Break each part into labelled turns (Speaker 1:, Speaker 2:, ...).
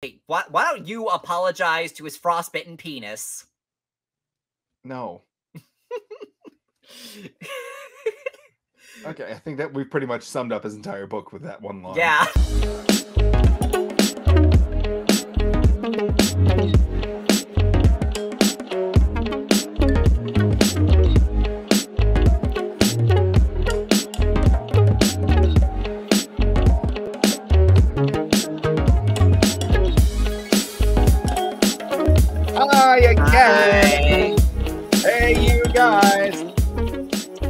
Speaker 1: Hey, why don't you apologize to his frostbitten penis?
Speaker 2: No. Okay, I think that we've pretty much summed up his entire book with that one line.
Speaker 1: Yeah.
Speaker 2: Hi again! Hey, you guys!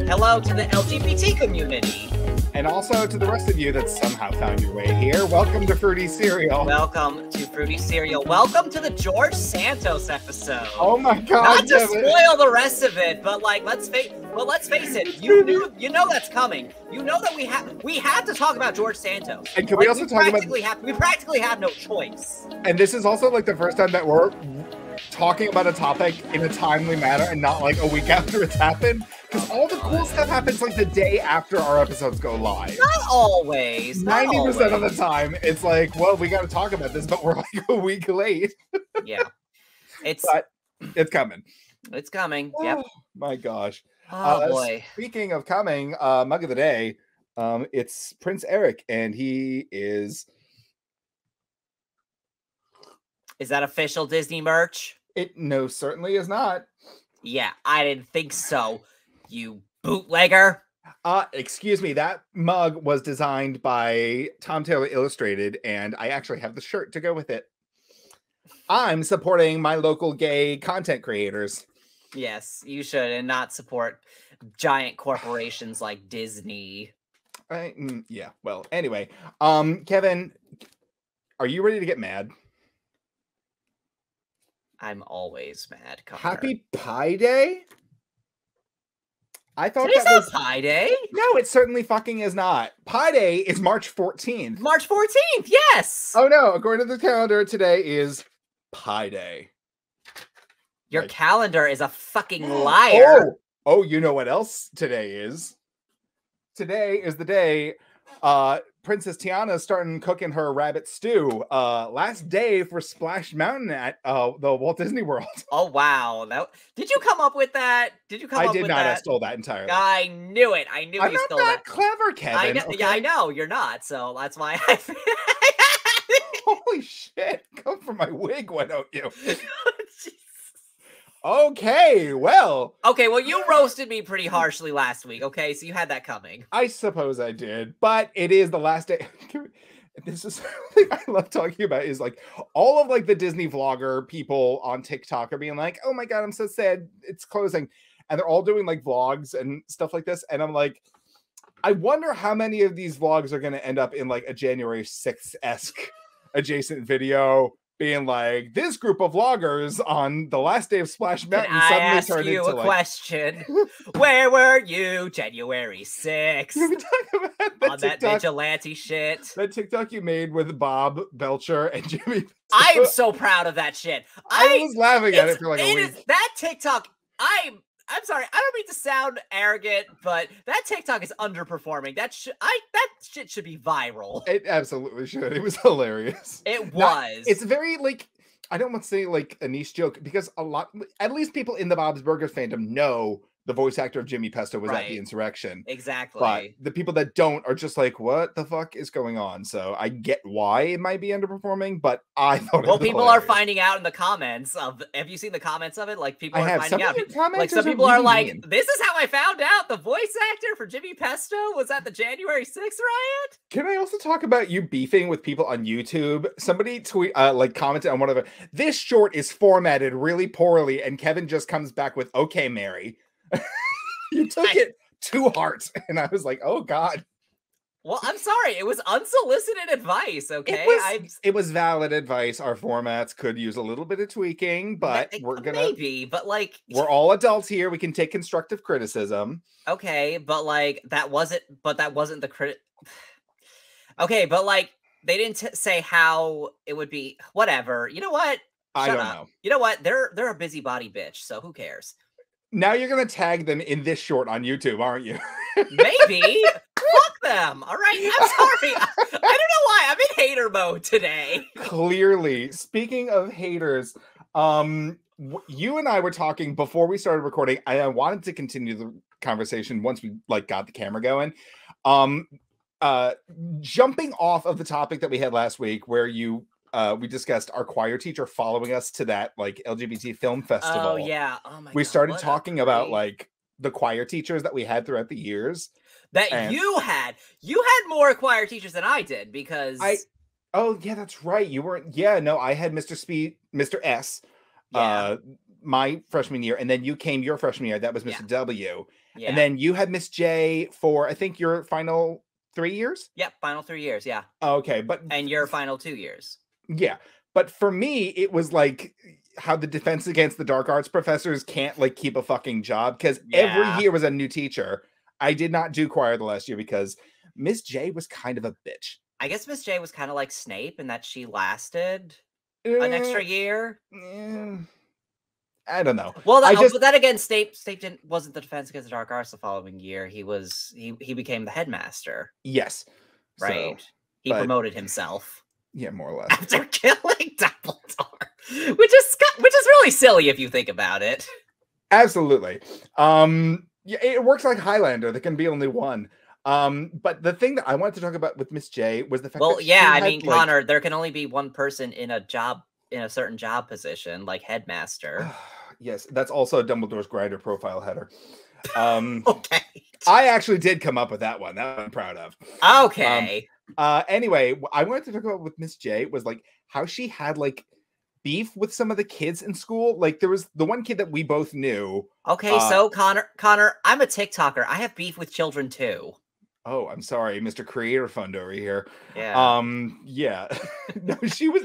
Speaker 1: Hello to the LGBT community.
Speaker 2: And also to the rest of you that somehow found your way here. Welcome to Fruity Cereal.
Speaker 1: Welcome to Fruity Cereal. Welcome to the George Santos episode.
Speaker 2: Oh my god!
Speaker 1: Not to spoil the rest of it, but like, let's face it. You know that's coming. You know that we have to talk about George Santos.
Speaker 2: And can we also talk about?
Speaker 1: We practically have no choice.
Speaker 2: And this is also like the first time that we're talking about a topic in a timely manner and not like a week after it's happened. Because all the cool stuff happens like the day after our episodes go live.
Speaker 1: Not always.
Speaker 2: 90% of the time, it's like, well, we got to talk about this, but we're like a week late.
Speaker 1: Yeah.
Speaker 2: But it's coming.
Speaker 1: It's coming. Yep.
Speaker 2: Oh, my gosh.
Speaker 1: Oh, boy.
Speaker 2: Speaking of coming, mug of the day, it's Prince Eric, and he is...
Speaker 1: Is that official Disney merch?
Speaker 2: It no, certainly is not.
Speaker 1: Yeah, I didn't think so. You bootlegger.
Speaker 2: Excuse me, that mug was designed by Tom Taylor Illustrated, and I actually have the shirt to go with it. I'm supporting my local gay content creators.
Speaker 1: Yes, you should, and not support giant corporations like Disney.
Speaker 2: Yeah, well, anyway. Kevin, are you ready to get mad?
Speaker 1: I'm always mad.
Speaker 2: Happy Pi Day? I thought
Speaker 1: Today's
Speaker 2: that was
Speaker 1: not Pi Day.
Speaker 2: No, it certainly fucking is not. Pi Day is March 14th.
Speaker 1: March 14th, yes.
Speaker 2: Oh no, according to the calendar, today is Pi Day.
Speaker 1: Your calendar is a fucking liar.
Speaker 2: Oh, you know what else today is? Today is the day Princess Tiana's starting cooking her rabbit stew. Last day for Splash Mountain at the Walt Disney World.
Speaker 1: Oh wow! Did you come up with that? Did you come up with that?
Speaker 2: I did not. I stole that entirely.
Speaker 1: I knew it. I knew
Speaker 2: I'm
Speaker 1: you
Speaker 2: not
Speaker 1: stole
Speaker 2: that
Speaker 1: that.
Speaker 2: Clever, Kevin.
Speaker 1: I know,
Speaker 2: okay?
Speaker 1: Yeah, I know you're not. So that's why I.
Speaker 2: Holy shit! Come for my wig, why don't you? Okay, well,
Speaker 1: you roasted me pretty harshly last week. Okay, so you had that coming.
Speaker 2: I suppose I did, but it is the last day. This is something I love talking about. Is like all of like the Disney vlogger people on TikTok are being like, "Oh my god, I'm so sad, it's closing," and they're all doing like vlogs and stuff like this. And I'm like, I wonder how many of these vlogs are going to end up in like a January 6th-esque adjacent video. Being like, this group of vloggers on the last day of Splash Mountain suddenly turned into like...
Speaker 1: question. Where were you January 6th?
Speaker 2: We talk about
Speaker 1: on that vigilante shit.
Speaker 2: That TikTok you made with Bob Belcher and Jimmy.
Speaker 1: I am so proud of that shit.
Speaker 2: I was laughing at it for like a week.
Speaker 1: That TikTok, I'm sorry, I don't mean to sound arrogant, but that TikTok is underperforming. That shit should be viral.
Speaker 2: It absolutely should. It was hilarious.
Speaker 1: It was.
Speaker 2: It's very like, I don't want to say like a niche joke because at least people in the Bob's Burgers fandom know the voice actor of Jimmy Pesto was at the insurrection.
Speaker 1: Exactly.
Speaker 2: But the people that don't are just like, what the fuck is going on? So I get why it might be underperforming, but I thought it was
Speaker 1: people
Speaker 2: hilarious.
Speaker 1: are finding out in the comments of, have you seen the comments of it? Like people are finding out.
Speaker 2: Like
Speaker 1: some people are like, this is how I found out the voice actor for Jimmy Pesto was at the January 6th riot.
Speaker 2: Can I also talk about you beefing with people on YouTube? Somebody commented on one of it. This short is formatted really poorly, and Kevin just comes back with, "Okay, Mary." You took it to heart, and I was like, "Oh God."
Speaker 1: Well, I'm sorry. It was unsolicited advice. Okay,
Speaker 2: it was valid advice. Our formats could use a little bit of tweaking, but
Speaker 1: we're
Speaker 2: all adults here. We can take constructive criticism.
Speaker 1: Okay, but that wasn't the crit. Okay, but they didn't say how it would be. Whatever. You know what?
Speaker 2: I don't know.
Speaker 1: You know what? They're a busybody bitch. So who cares? Now
Speaker 2: you're gonna tag them in this short on YouTube, aren't you?
Speaker 1: Maybe. Fuck them. All right, I'm sorry. I don't know why I'm in hater mode today.
Speaker 2: Clearly, speaking of haters, you and I were talking before we started recording. I wanted to continue the conversation once we got the camera going. Jumping off of the topic that we had last week, where we discussed our choir teacher following us to that LGBT film festival.
Speaker 1: Oh yeah. Oh my god.
Speaker 2: We started talking about the choir teachers that we had throughout the years.
Speaker 1: That you had more choir teachers than I did, because
Speaker 2: oh yeah, that's right. You weren't. Yeah, no, I had Mr. S, my freshman year, and then you came your freshman year. That was Mr. W, and then you had Miss J for I think your final 3 years.
Speaker 1: Yep, final 3 years. Yeah.
Speaker 2: Okay,
Speaker 1: and your final 2 years.
Speaker 2: Yeah, but for me, it was how the Defense Against the Dark Arts professors can't keep a fucking job, because every year was a new teacher. I did not do choir the last year because Miss J was kind of a bitch.
Speaker 1: I guess Miss J was kind of like Snape in that she lasted an extra year.
Speaker 2: I don't know.
Speaker 1: Well, but then again, Snape wasn't the Defense Against the Dark Arts the following year. He became the headmaster.
Speaker 2: Yes,
Speaker 1: right. So, he promoted himself.
Speaker 2: Yeah, more or less
Speaker 1: after killing Dumbledore, which is really silly if you think about it.
Speaker 2: Absolutely. Yeah, it works like Highlander. There can be only one. But the thing that I wanted to talk about with Miss J was the fact that
Speaker 1: Connor, there can only be one person in a certain job position, like headmaster.
Speaker 2: Yes, that's also Dumbledore's Grindr profile header.
Speaker 1: Okay.
Speaker 2: I actually did come up with that one. That I'm proud of.
Speaker 1: Okay.
Speaker 2: Anyway, I wanted to talk about with Miss J was how she had beef with some of the kids in school. There was the one kid that we both knew.
Speaker 1: Okay, so Connor, I'm a TikToker. I have beef with children too.
Speaker 2: Oh, I'm sorry, Mr. Creator Fund over here.
Speaker 1: Yeah.
Speaker 2: Yeah. No, she was.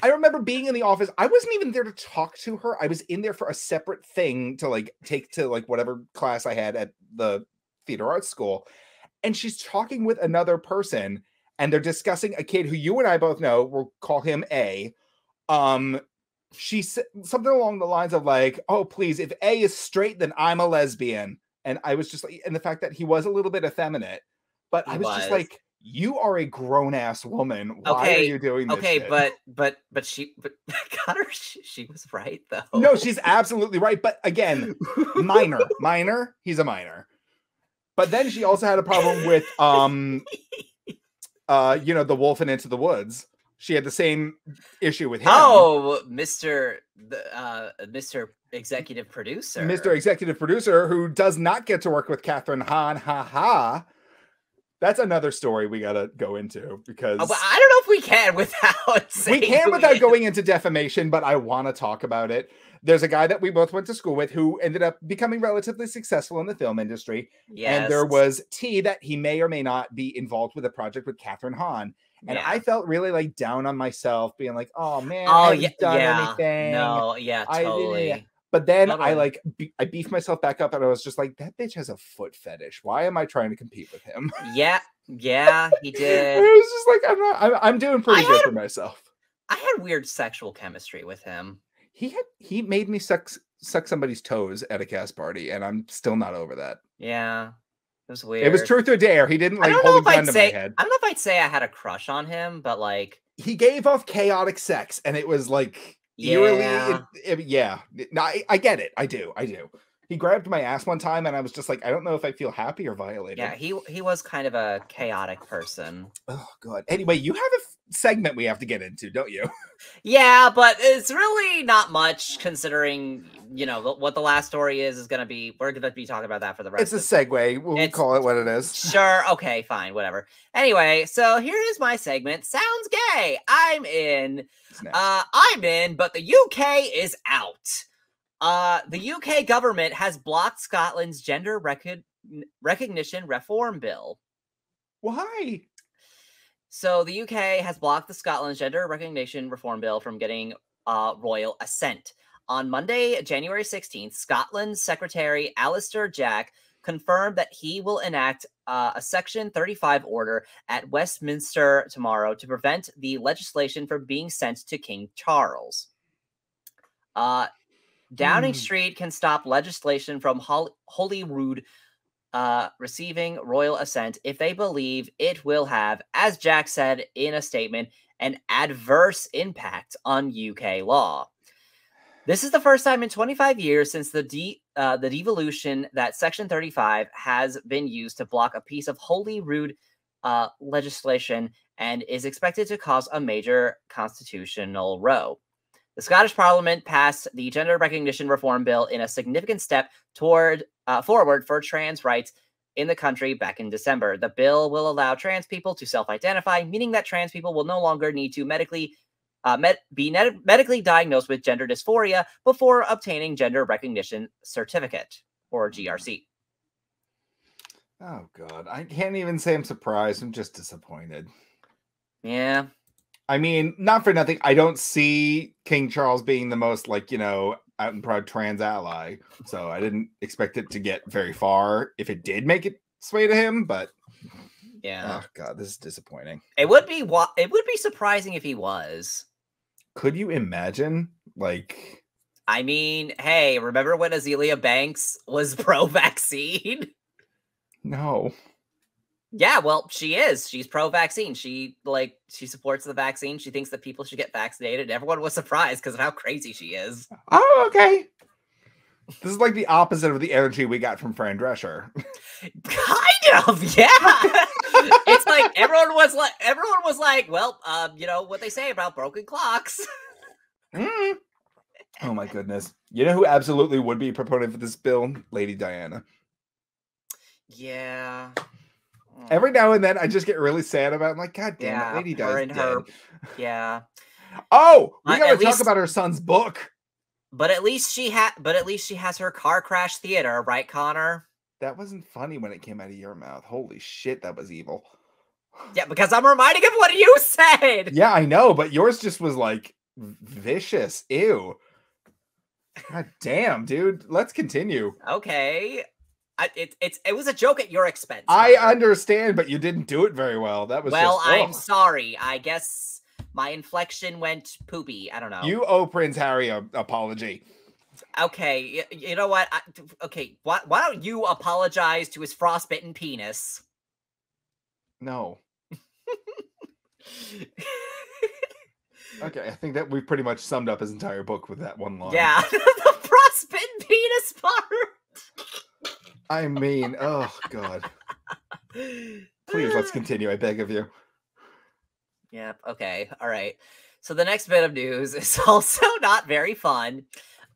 Speaker 2: I remember being in the office. I wasn't even there to talk to her. I was in there for a separate thing to take to whatever class I had at the theater arts school. And she's talking with another person, and they're discussing a kid who you and I both know. We'll call him A. She said something along the lines of oh, please, if A is straight, then I'm a lesbian. And I was just and the fact that he was a little bit effeminate, but I was just you are a grown-ass woman. Why are you doing this?
Speaker 1: Okay, shit? but Connor, she was right though.
Speaker 2: No, she's absolutely right. But again, minor. He's a minor. But then she also had a problem with the Wolf and Into the Woods. She had the same issue with him.
Speaker 1: Oh, Mr. Executive Producer.
Speaker 2: Mr. Executive Producer, who does not get to work with Catherine Hahn. Ha ha. That's another story we gotta go into, because
Speaker 1: but I don't know if we can without saying
Speaker 2: we can without going into defamation, but I want to talk about it. There's a guy that we both went to school with who ended up becoming relatively successful in the film industry.
Speaker 1: Yes.
Speaker 2: And there was tea that he may or may not be involved with a project with Catherine Hahn. And I felt really down on myself, being oh man, I haven't done anything.
Speaker 1: No, yeah, totally.
Speaker 2: But then I beefed myself back up, and I was just that bitch has a foot fetish. Why am I trying to compete with him?
Speaker 1: Yeah, he did.
Speaker 2: It was just I'm doing pretty good for myself.
Speaker 1: I had weird sexual chemistry with him.
Speaker 2: He made me suck somebody's toes at a cast party, and I'm still not over that.
Speaker 1: Yeah. It was weird.
Speaker 2: It was truth or dare. He didn't hold a gun to my head.
Speaker 1: I don't know if I'd say I had a crush on him, but
Speaker 2: he gave off chaotic sex, and it was eerily. Yeah. No, I get it. I do. He grabbed my ass one time, and I was just I don't know if I feel happy or violated.
Speaker 1: Yeah, he was kind of a chaotic person.
Speaker 2: Oh god. Anyway, you have a segment we have to get into, don't you?
Speaker 1: Yeah, but it's really not much, considering what the last story is going to be. We're going to be talking about that for the rest.
Speaker 2: It's a segue. We'll call it what it is.
Speaker 1: Sure. Okay. Fine. Whatever. Anyway, so here is my segment. Sounds gay. I'm in. But the UK is out. The UK government has blocked Scotland's gender recognition reform bill.
Speaker 2: Why?
Speaker 1: So the UK has blocked the Scotland's gender recognition reform bill from getting royal assent. On Monday, January 16th, Scotland's Secretary Alistair Jack confirmed that he will enact a Section 35 order at Westminster tomorrow to prevent the legislation from being sent to King Charles. Downing Street can stop legislation from Holyrood receiving royal assent if they believe it will have, as Jack said in a statement, an adverse impact on UK law. This is the first time in 25 years since the devolution that Section 35 has been used to block a piece of wholly rude legislation and is expected to cause a major constitutional row. The Scottish Parliament passed the Gender Recognition Reform Bill in a significant step forward for trans rights in the country back in December. The bill will allow trans people to self-identify, meaning that trans people will no longer need to medically diagnosed with gender dysphoria before obtaining gender recognition certificate, or GRC.
Speaker 2: Oh God, I can't even say I'm surprised. I'm just disappointed.
Speaker 1: Yeah.
Speaker 2: I mean, not for nothing. I don't see King Charles being the most, like, you know, out and proud trans ally. So I didn't expect it to get very far if it did make it sway to him. But
Speaker 1: yeah,
Speaker 2: oh God, this is disappointing.
Speaker 1: It would be surprising if he was.
Speaker 2: Could you imagine? Like,
Speaker 1: I mean, hey, remember when Azealia Banks was pro-vaccine?
Speaker 2: No.
Speaker 1: Yeah, well, she is. She's pro-vaccine. She supports the vaccine. She thinks that people should get vaccinated. Everyone was surprised because of how crazy she is.
Speaker 2: Oh, okay. This is like the opposite of the energy we got from Fran Drescher.
Speaker 1: Kind of, yeah. It's like everyone was like, well, you know what they say about broken clocks.
Speaker 2: Oh my goodness. You know who absolutely would be a proponent for this bill? Lady Diana.
Speaker 1: Yeah.
Speaker 2: Every now and then I just get really sad about it. I'm like, God damn it, Lady Diana's dead.
Speaker 1: Yeah.
Speaker 2: Oh, we gotta talk about her son's book.
Speaker 1: But at least she has her car crash theater, right, Connor?
Speaker 2: That wasn't funny when it came out of your mouth. Holy shit, that was evil.
Speaker 1: Yeah, because I'm reminding of what you said.
Speaker 2: Yeah, I know, but yours just was like vicious. Ew. God damn, dude. Let's continue.
Speaker 1: Okay. It was a joke at your expense.
Speaker 2: I understand, but you didn't do it very well. That was
Speaker 1: I'm sorry. I guess my inflection went poopy. I don't know.
Speaker 2: You owe Prince Harry an apology.
Speaker 1: Okay, you know what? Why don't you apologize to his frostbitten penis?
Speaker 2: No. Okay, I think that we've pretty much summed up his entire book with that one line.
Speaker 1: Yeah, the frostbitten penis part.
Speaker 2: I mean, oh God. Please, let's continue. I beg of you.
Speaker 1: Yep. Okay. All right. So the next bit of news is also not very fun.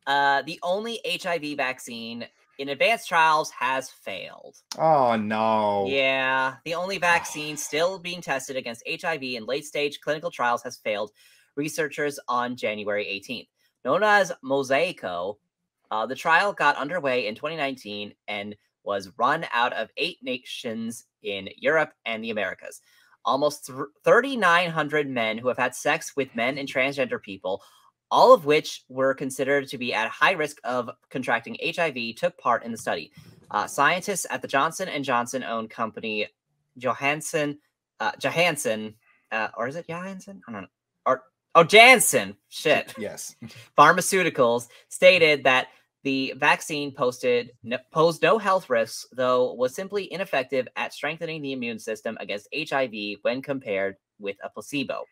Speaker 1: The only HIV vaccine in advanced trials has failed.
Speaker 2: Oh, no.
Speaker 1: Yeah. The only vaccine still being tested against HIV in late-stage clinical trials has failed, researchers on January 18th. Known as Mosaico, the trial got underway in 2019 and was run out of 8 nations in Europe and the Americas. Almost 3,900 men who have had sex with men and transgender people, all of which were considered to be at high risk of contracting HIV, took part in the study. Scientists at the Johnson & Johnson-owned company Johansen, or is it Johansen? I don't know. Janssen, shit.
Speaker 2: Yes.
Speaker 1: Pharmaceuticals stated that the vaccine posed no health risks, though was simply ineffective at strengthening the immune system against HIV when compared with a placebo.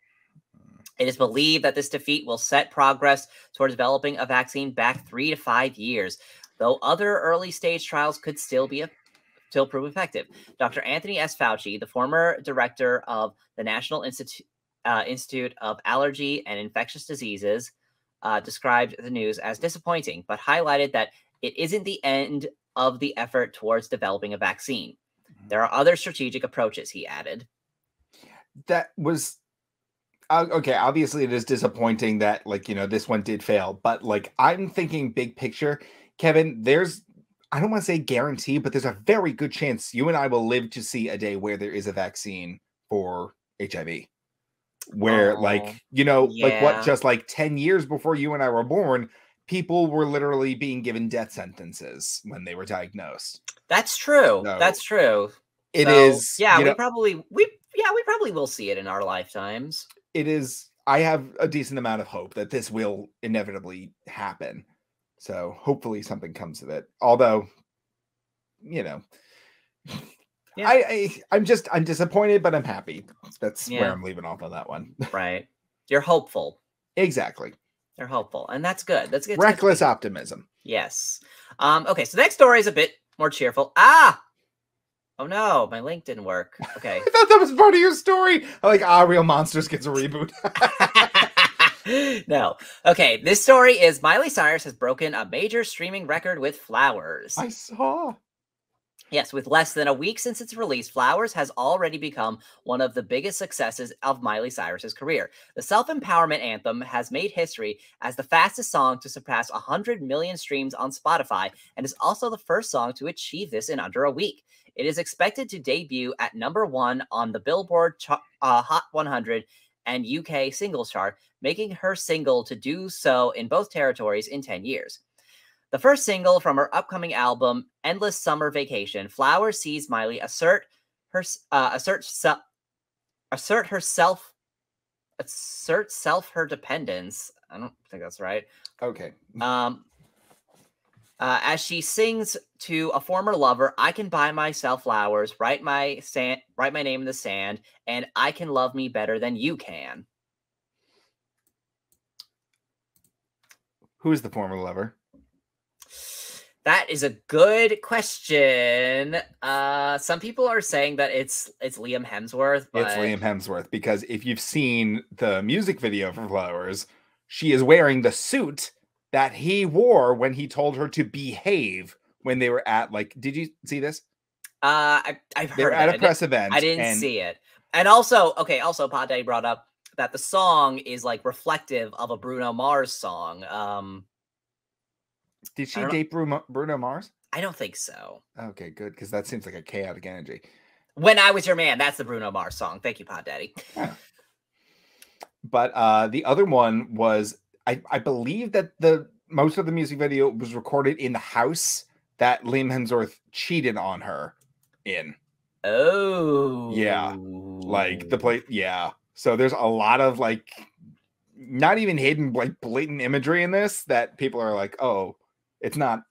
Speaker 1: It is believed that this defeat will set progress toward developing a vaccine back 3 to 5 years, though other early stage trials could still prove effective. Dr. Anthony S. Fauci, the former director of the National Institute of Allergy and Infectious Diseases, described the news as disappointing, but highlighted that it isn't the end of the effort towards developing a vaccine. There are other strategic approaches, he added.
Speaker 2: That was okay. Obviously, it is disappointing that, like, you know, this one did fail, but like, I'm thinking big picture, Kevin. I don't want to say guarantee, but there's a very good chance you and I will live to see a day where there is a vaccine for HIV. Where, like, you know, like what, just like 10 years before you and I were born, people were literally being given death sentences when they were diagnosed.
Speaker 1: That's true.
Speaker 2: So,
Speaker 1: that's true.
Speaker 2: It is.
Speaker 1: Yeah, we probably will see it in our lifetimes.
Speaker 2: It is. I have a decent amount of hope that this will inevitably happen. So hopefully something comes of it. Although, you know,
Speaker 1: Yeah.
Speaker 2: I'm disappointed, but I'm happy. That's where I'm leaving off on that one.
Speaker 1: Right. You're hopeful.
Speaker 2: Exactly.
Speaker 1: You're hopeful, and that's good. That's good.
Speaker 2: Reckless optimism.
Speaker 1: Yes. Okay, so the next story is a bit more cheerful. Ah! Oh no, my link didn't work. Okay.
Speaker 2: I thought that was part of your story. Like, Real Monsters gets a reboot.
Speaker 1: No. Okay, this story is Miley Cyrus has broken a major streaming record with Flowers.
Speaker 2: I saw.
Speaker 1: Yes, with less than a week since its release, Flowers has already become one of the biggest successes of Miley Cyrus's career. The self-empowerment anthem has made history as the fastest song to surpass 100 million streams on Spotify and is also the first song to achieve this in under a week. It is expected to debut at #1 on the Billboard Hot 100 and UK singles chart, making her single to do so in both territories in 10 years. The first single from her upcoming album, Endless Summer Vacation, Flowers sees Miley assert her dependence. I don't think that's right.
Speaker 2: Okay.
Speaker 1: As she sings to a former lover, I can buy myself flowers, write my name in the sand, and I can love me better than you can.
Speaker 2: Who is the former lover?
Speaker 1: That is a good question. Some people are saying that it's Liam Hemsworth. But...
Speaker 2: It's Liam Hemsworth, because if you've seen the music video for Flowers, she is wearing the suit that he wore when he told her to behave when they were at, like, did you see this?
Speaker 1: I've heard
Speaker 2: they were at a press event.
Speaker 1: I didn't see it. And also, Pod Daddy brought up that the song is like reflective of a Bruno Mars song.
Speaker 2: Did she date Bruno Mars?
Speaker 1: I don't think so.
Speaker 2: Okay, good, because that seems like a chaotic energy.
Speaker 1: When I Was Your Man, that's the Bruno Mars song. Thank you, Pod Daddy.
Speaker 2: Yeah. But the other one was, I believe that most of the music video was recorded in the house that Liam Hemsworth cheated on her in.
Speaker 1: Oh.
Speaker 2: Yeah. Like the place. Yeah. So there's a lot of, like, not even hidden, like, blatant imagery in this that people are like, oh, it's not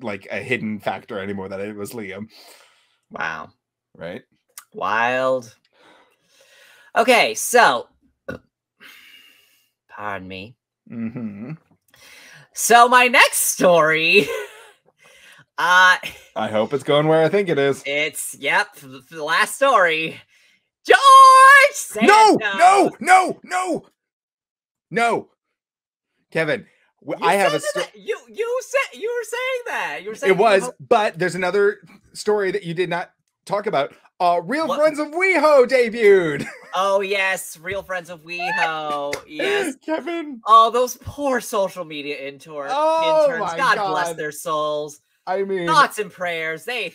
Speaker 2: like a hidden factor anymore that it was Liam.
Speaker 1: Wow.
Speaker 2: Right?
Speaker 1: Wild. Okay, so pardon me.
Speaker 2: Mm-hmm.
Speaker 1: So my next story,
Speaker 2: I hope it's going where I think it is.
Speaker 1: It's the last story. George Santos.
Speaker 2: No, Kevin.
Speaker 1: I have a story. You were saying that. You were saying
Speaker 2: it was, but there's another story that you did not talk about. Real Friends of WeHo debuted.
Speaker 1: Oh yes, Real Friends of WeHo. Yes,
Speaker 2: Kevin.
Speaker 1: Oh, those poor social media interns. God bless their souls.
Speaker 2: I mean,
Speaker 1: thoughts and prayers. They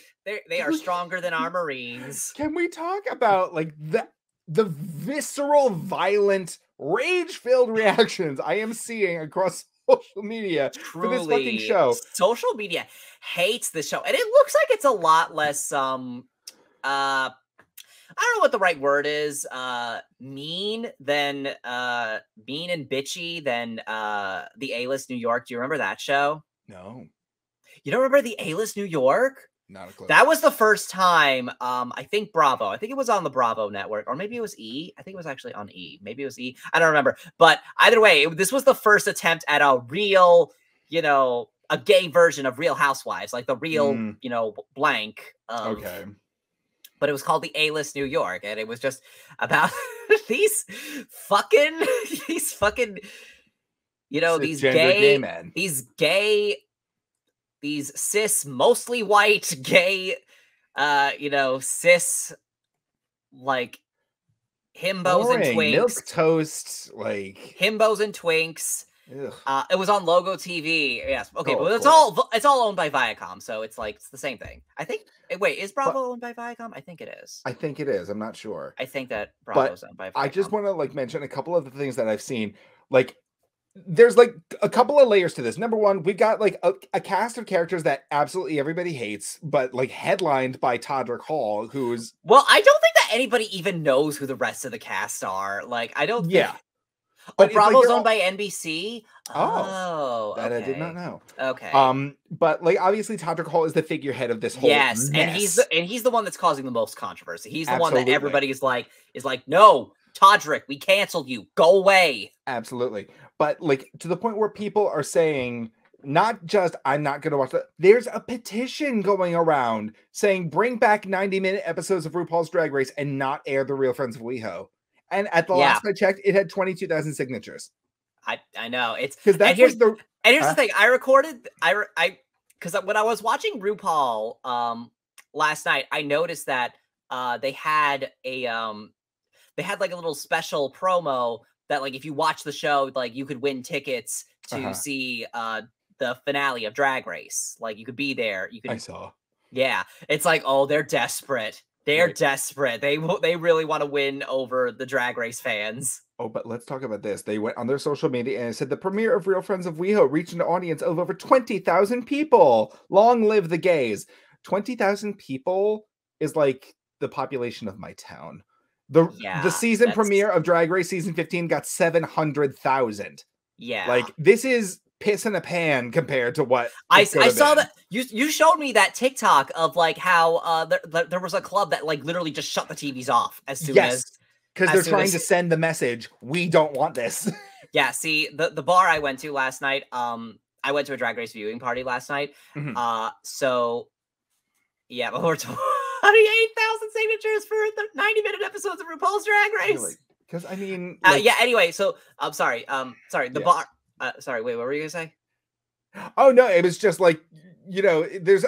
Speaker 1: are stronger than our Marines.
Speaker 2: Can we talk about, like, the visceral, violent, rage-filled reactions I am seeing across social media for this fucking show?
Speaker 1: Social media hates this show, and it looks like it's a lot less I don't know what the right word is, mean and bitchy than the A-List New York. Do you remember that show?
Speaker 2: No.
Speaker 1: You don't remember the A-List New York?
Speaker 2: Not a clue.
Speaker 1: That was the first time, I think Bravo. I think it was on the Bravo network, or maybe it was E. I think it was actually on E. Maybe it was E. I don't remember. But either way, this was the first attempt at a real, a gay version of Real Housewives, like the real, blank.
Speaker 2: Okay.
Speaker 1: But it was called the A-List New York, and it was just about these fucking, these gay
Speaker 2: men.
Speaker 1: These cis, mostly white, gay, cis, like, himbos and twinks.
Speaker 2: Milk toast, like...
Speaker 1: Himbos and twinks. It was on Logo TV. Yes. Okay, but it's all owned by Viacom, so it's the same thing. I think. Wait, is Bravo owned by Viacom? I think it is.
Speaker 2: I think it is. I'm not sure.
Speaker 1: I think that Bravo's owned by Viacom.
Speaker 2: I just want to mention a couple of the things that I've seen. Like, there's a couple of layers to this. Number one, we've got a cast of characters that absolutely everybody hates, but headlined by Todrick Hall, who's...
Speaker 1: Well, I don't think that anybody even knows who the rest of the cast are. I don't...
Speaker 2: Yeah.
Speaker 1: Oh,
Speaker 2: But it's like
Speaker 1: Bravo's
Speaker 2: they're
Speaker 1: owned
Speaker 2: all,
Speaker 1: by NBC?
Speaker 2: oh,
Speaker 1: Oh,
Speaker 2: that I did not
Speaker 1: okay.
Speaker 2: know.
Speaker 1: Okay.
Speaker 2: But like obviously Todrick Hall is the figurehead of this whole
Speaker 1: Yes, and
Speaker 2: mess.
Speaker 1: he's the one that's causing the most controversy. He's the one that
Speaker 2: Absolutely.
Speaker 1: everybody is like, no, Todrick, we canceled you. Go away.
Speaker 2: Absolutely. But like to the point where people are saying, not just I'm not going to watch that. There's a petition going around saying bring back 90-minute episodes of RuPaul's Drag Race and not air The Real Friends of WeHo. And at the
Speaker 1: Yeah.
Speaker 2: last I checked, it had 22,000 signatures.
Speaker 1: I know it's
Speaker 2: because that's like the
Speaker 1: and here's the thing. I recorded because when I was watching RuPaul last night, I noticed that they had like a little special promo that like if you watch the show, like you could win tickets to see the finale of Drag Race. Like you could be there. You could.
Speaker 2: I saw.
Speaker 1: Yeah, it's like, oh, they're desperate. They're desperate. They really want to win over the Drag Race fans.
Speaker 2: Oh, but let's talk about this. They went on their social media and said the premiere of Real Friends of WeHo reached an audience of over 20,000 people. Long live the gays. 20,000 people is like the population of my town. The season premiere of Drag Race season 15 got 700,000.
Speaker 1: Yeah.
Speaker 2: Like this is piss in a pan compared to what
Speaker 1: I saw that you showed me that TikTok of like how there was a club that like literally just shut the TVs off as soon as
Speaker 2: because they're trying to send the message, we don't want this.
Speaker 1: Yeah, see, the bar I went to last night, I went to a Drag Race viewing party last night. So yeah, over 28,000 signatures for the 90-minute episodes of RuPaul's Drag Race.
Speaker 2: Really? Because I mean,
Speaker 1: yeah. Anyway, so I'm sorry. The bar. Sorry. Wait, what were you gonna say?
Speaker 2: Oh no, it was just like, you know, there's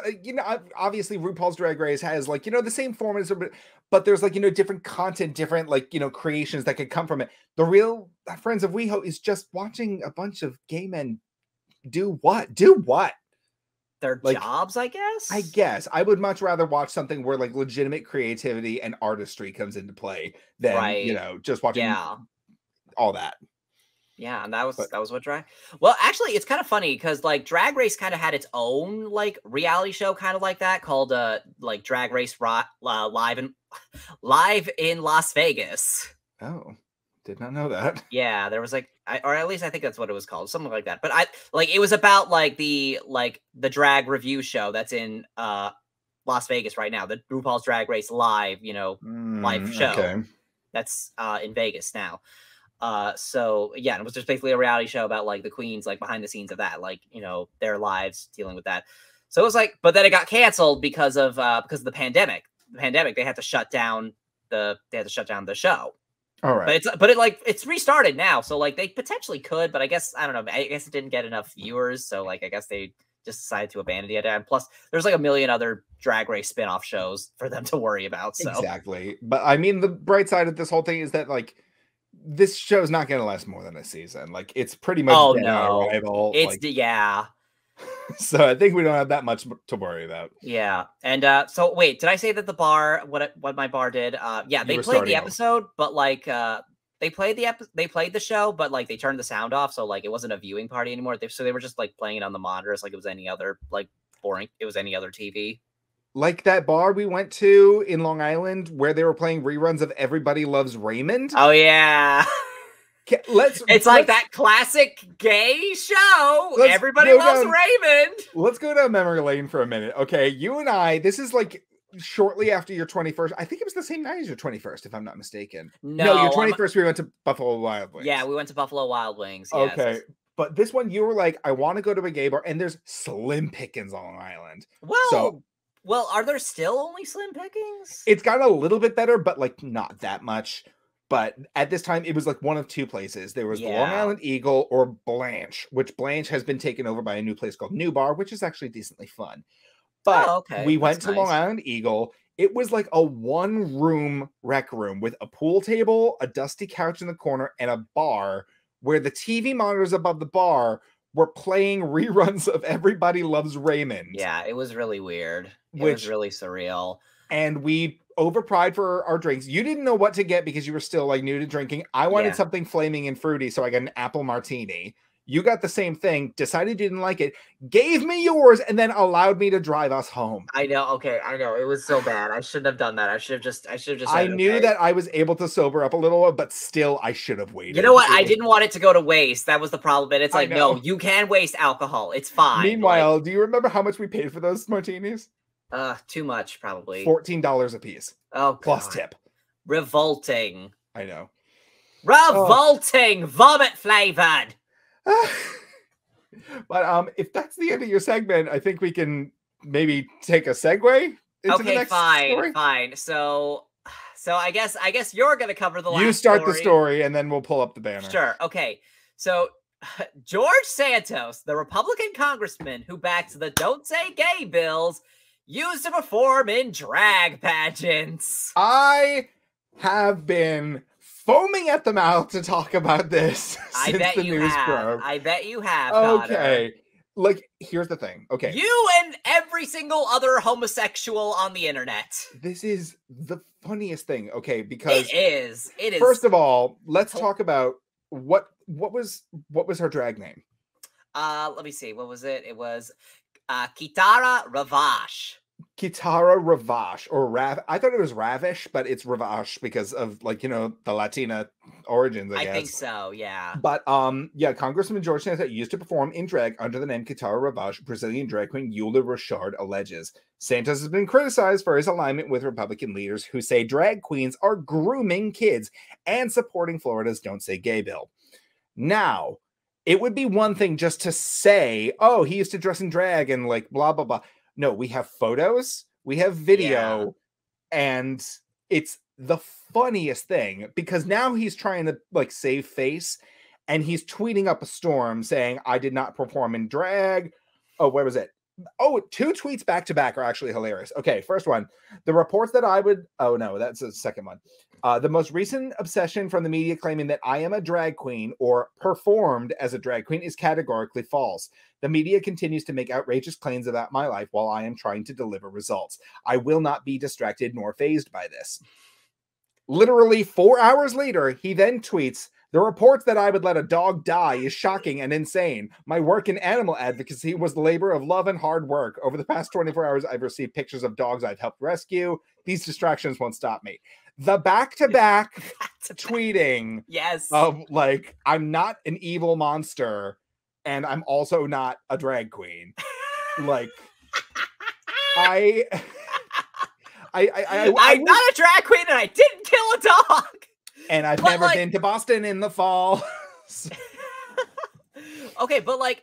Speaker 2: obviously RuPaul's Drag Race has like, the same formats, but there's like, different content, different like, creations that could come from it. The Real Friends of WeHo is just watching a bunch of gay men do what?
Speaker 1: Their like, jobs, I
Speaker 2: guess. I would much rather watch something where like legitimate creativity and artistry comes into play than, just watching all that.
Speaker 1: Yeah, and that was what drag. Well, actually, it's kind of funny because like Drag Race kind of had its own like reality show, kind of like that, called like Drag Race live in Las Vegas.
Speaker 2: Oh, did not know that.
Speaker 1: Yeah, there was like, or at least I think that's what it was called, something like that. But it was about like the drag review show that's in Las Vegas right now, the RuPaul's Drag Race live, live show. Okay. That's in Vegas now. So yeah, it was just basically a reality show about like the queens, like behind the scenes of that, like, their lives dealing with that. So it was like, but then it got canceled because of the pandemic. They had to shut down the show.
Speaker 2: All right.
Speaker 1: But it's restarted now. So like they potentially could, but I guess, I don't know. I guess it didn't get enough viewers. So like, I guess they just decided to abandon it. And plus there's like a million other Drag Race spinoff shows for them to worry about. So
Speaker 2: exactly. But I mean, the bright side of this whole thing is that like, this show's not going to last more than a season. Like it's pretty much
Speaker 1: on arrival. It's
Speaker 2: like,
Speaker 1: yeah.
Speaker 2: So I think we don't have that much to worry about.
Speaker 1: Yeah. And so wait, did I say that the bar, what my bar did? Yeah, they played the episode, but like they played the show, but like they turned the sound off, so like it wasn't a viewing party anymore. So they were just like playing it on the monitors like it was any other TV.
Speaker 2: Like that bar we went to in Long Island where they were playing reruns of Everybody Loves Raymond.
Speaker 1: Oh yeah. It's like that classic gay show. Everybody Loves Raymond.
Speaker 2: Let's go down memory lane for a minute. Okay, you and I, this is like shortly after your 21st. I think it was the same night as your 21st, if I'm not mistaken. No, your 21st, we went to Buffalo Wild Wings.
Speaker 1: Yeah, we went to Buffalo Wild Wings.
Speaker 2: Yes. Okay. But this one, you were like, I want to go to a gay bar, and there's slim pickings on Long Island.
Speaker 1: Well, are there still only slim pickings?
Speaker 2: It's got a little bit better, but like not that much. But at this time, it was like one of two places. There was the Long Island Eagle or Blanche, which Blanche has been taken over by a new place called New Bar, which is actually decently fun. But we went to Long Island Eagle. It was like a one-room rec room with a pool table, a dusty couch in the corner, and a bar where the TV monitors above the bar were playing reruns of Everybody Loves Raymond.
Speaker 1: Yeah, it was really weird. It was really surreal.
Speaker 2: And we overpriced for our drinks. You didn't know what to get because you were still like new to drinking. I wanted something flaming and fruity, so I got an apple martini. You got the same thing, decided you didn't like it, gave me yours, and then allowed me to drive us home.
Speaker 1: I know. Okay, I know. It was so bad. I shouldn't have done that. I should have just said,
Speaker 2: I knew
Speaker 1: okay.
Speaker 2: that I was able to sober up a little, but still I should have waited.
Speaker 1: You know what? I didn't want it to go to waste. That was the problem. And it's like, no, you can waste alcohol. It's fine.
Speaker 2: Meanwhile,
Speaker 1: like,
Speaker 2: do you remember how much we paid for those martinis?
Speaker 1: Too much, probably.
Speaker 2: $14 a piece.
Speaker 1: Oh,
Speaker 2: plus
Speaker 1: God.
Speaker 2: tip.
Speaker 1: Revolting.
Speaker 2: I know.
Speaker 1: Revolting. Vomit flavored.
Speaker 2: But if that's the end of your segment, I think we can maybe take a segue into the next story.
Speaker 1: Fine. So I guess you're gonna cover the last.
Speaker 2: You start the story, and then we'll pull up the banner.
Speaker 1: Sure. Okay. So George Santos, the Republican congressman who backs the "Don't Say Gay" bills, used to perform in drag pageants.
Speaker 2: I have been foaming at the mouth to talk about this since the news broke.
Speaker 1: I bet you have.
Speaker 2: Okay. Like, here's the thing. Okay.
Speaker 1: You and every single other homosexual on the internet.
Speaker 2: This is the funniest thing, okay? Because
Speaker 1: it is.
Speaker 2: First of all, let's talk about what was her drag name?
Speaker 1: Let me see. What was it? It was Kitara Ravash.
Speaker 2: Kitara Ravash, or Rav. I thought it was Ravish, but it's Ravash because of, like, you know, the Latina origins, I guess.
Speaker 1: I think so, yeah.
Speaker 2: But yeah, Congressman George Santos used to perform in drag under the name Kitara Ravash. Brazilian drag queen Eula Richard alleges. Santos has been criticized for his alignment with Republican leaders who say drag queens are grooming kids and supporting Florida's Don't Say Gay bill. Now, it would be one thing just to say, oh, he used to dress in drag and like blah, blah, blah. No, we have photos, we have video, and it's the funniest thing because now he's trying to like save face and he's tweeting up a storm saying, I did not perform in drag. Oh, where was it? Oh, 2 tweets back to back are actually hilarious. Okay, first one. The reports that I would... Oh, no, that's the second one. The most recent obsession from the media claiming that I am a drag queen or performed as a drag queen is categorically false. The media continues to make outrageous claims about my life while I am trying to deliver results. I will not be distracted nor fazed by this. Literally 4 hours later, he then tweets, the reports that I would let a dog die is shocking and insane. My work in animal advocacy was the labor of love and hard work. Over the past 24 hours, I've received pictures of dogs I've helped rescue. These distractions won't stop me. The back-to-back tweeting of, like, I'm not an evil monster, and I'm also not a drag queen. Like, I'm
Speaker 1: not a drag queen, and I didn't kill a dog.
Speaker 2: And I've never been to Boston in the fall.
Speaker 1: Okay, but like,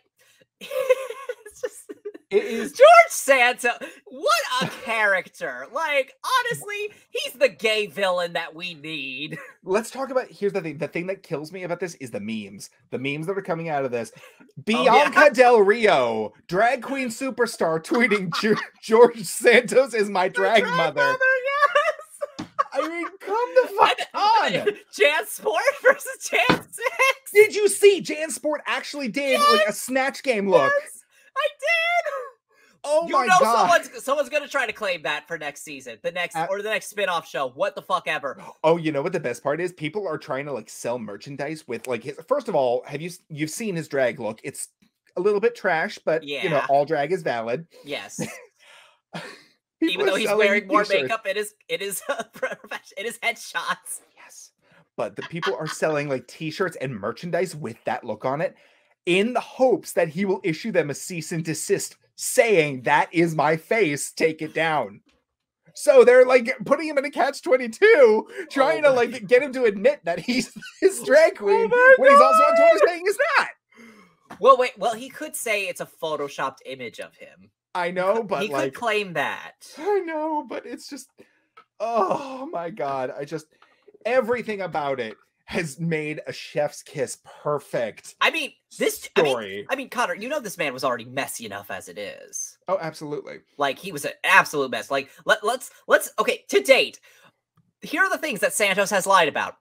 Speaker 1: it's just,
Speaker 2: it is
Speaker 1: George Santos. What a character! Like, honestly, he's the gay villain that we need.
Speaker 2: Let's talk about. Here's the thing. The thing that kills me about this is the memes. The memes that are coming out of this. Bianca Del Rio, drag queen superstar, tweeting George Santos is my drag mother. I mean, come the fuck on!
Speaker 1: JanSport versus Jan6.
Speaker 2: Did you see JanSport actually did like a snatch game look?
Speaker 1: Yes, I did.
Speaker 2: Oh my god!
Speaker 1: Someone's gonna try to claim that for next season, the next spin-off show. What the fuck ever?
Speaker 2: Oh, you know what the best part is? People are trying to like sell merchandise with like his. First of all, you've seen his drag look? It's a little bit trash, but you know, all drag is valid.
Speaker 1: Yes. Even though he's wearing more makeup, it is headshots.
Speaker 2: Yes, but the people are selling like t-shirts and merchandise with that look on it, in the hopes that he will issue them a cease and desist, saying that is my face, take it down. So they're like putting him in a catch-22, trying to like get him to admit that he's his drag queen when he's also on Twitter saying he's not.
Speaker 1: Well, wait. Well, he could say it's a photoshopped image of him.
Speaker 2: I know, but
Speaker 1: he could claim that.
Speaker 2: I know, but it's just, oh my god! Everything about it has made a chef's kiss perfect.
Speaker 1: I mean, this
Speaker 2: story.
Speaker 1: I mean, Connor, you know this man was already messy enough as it is.
Speaker 2: Oh, absolutely.
Speaker 1: Like he was an absolute mess. Like let's okay. To date, here are the things that Santos has lied about.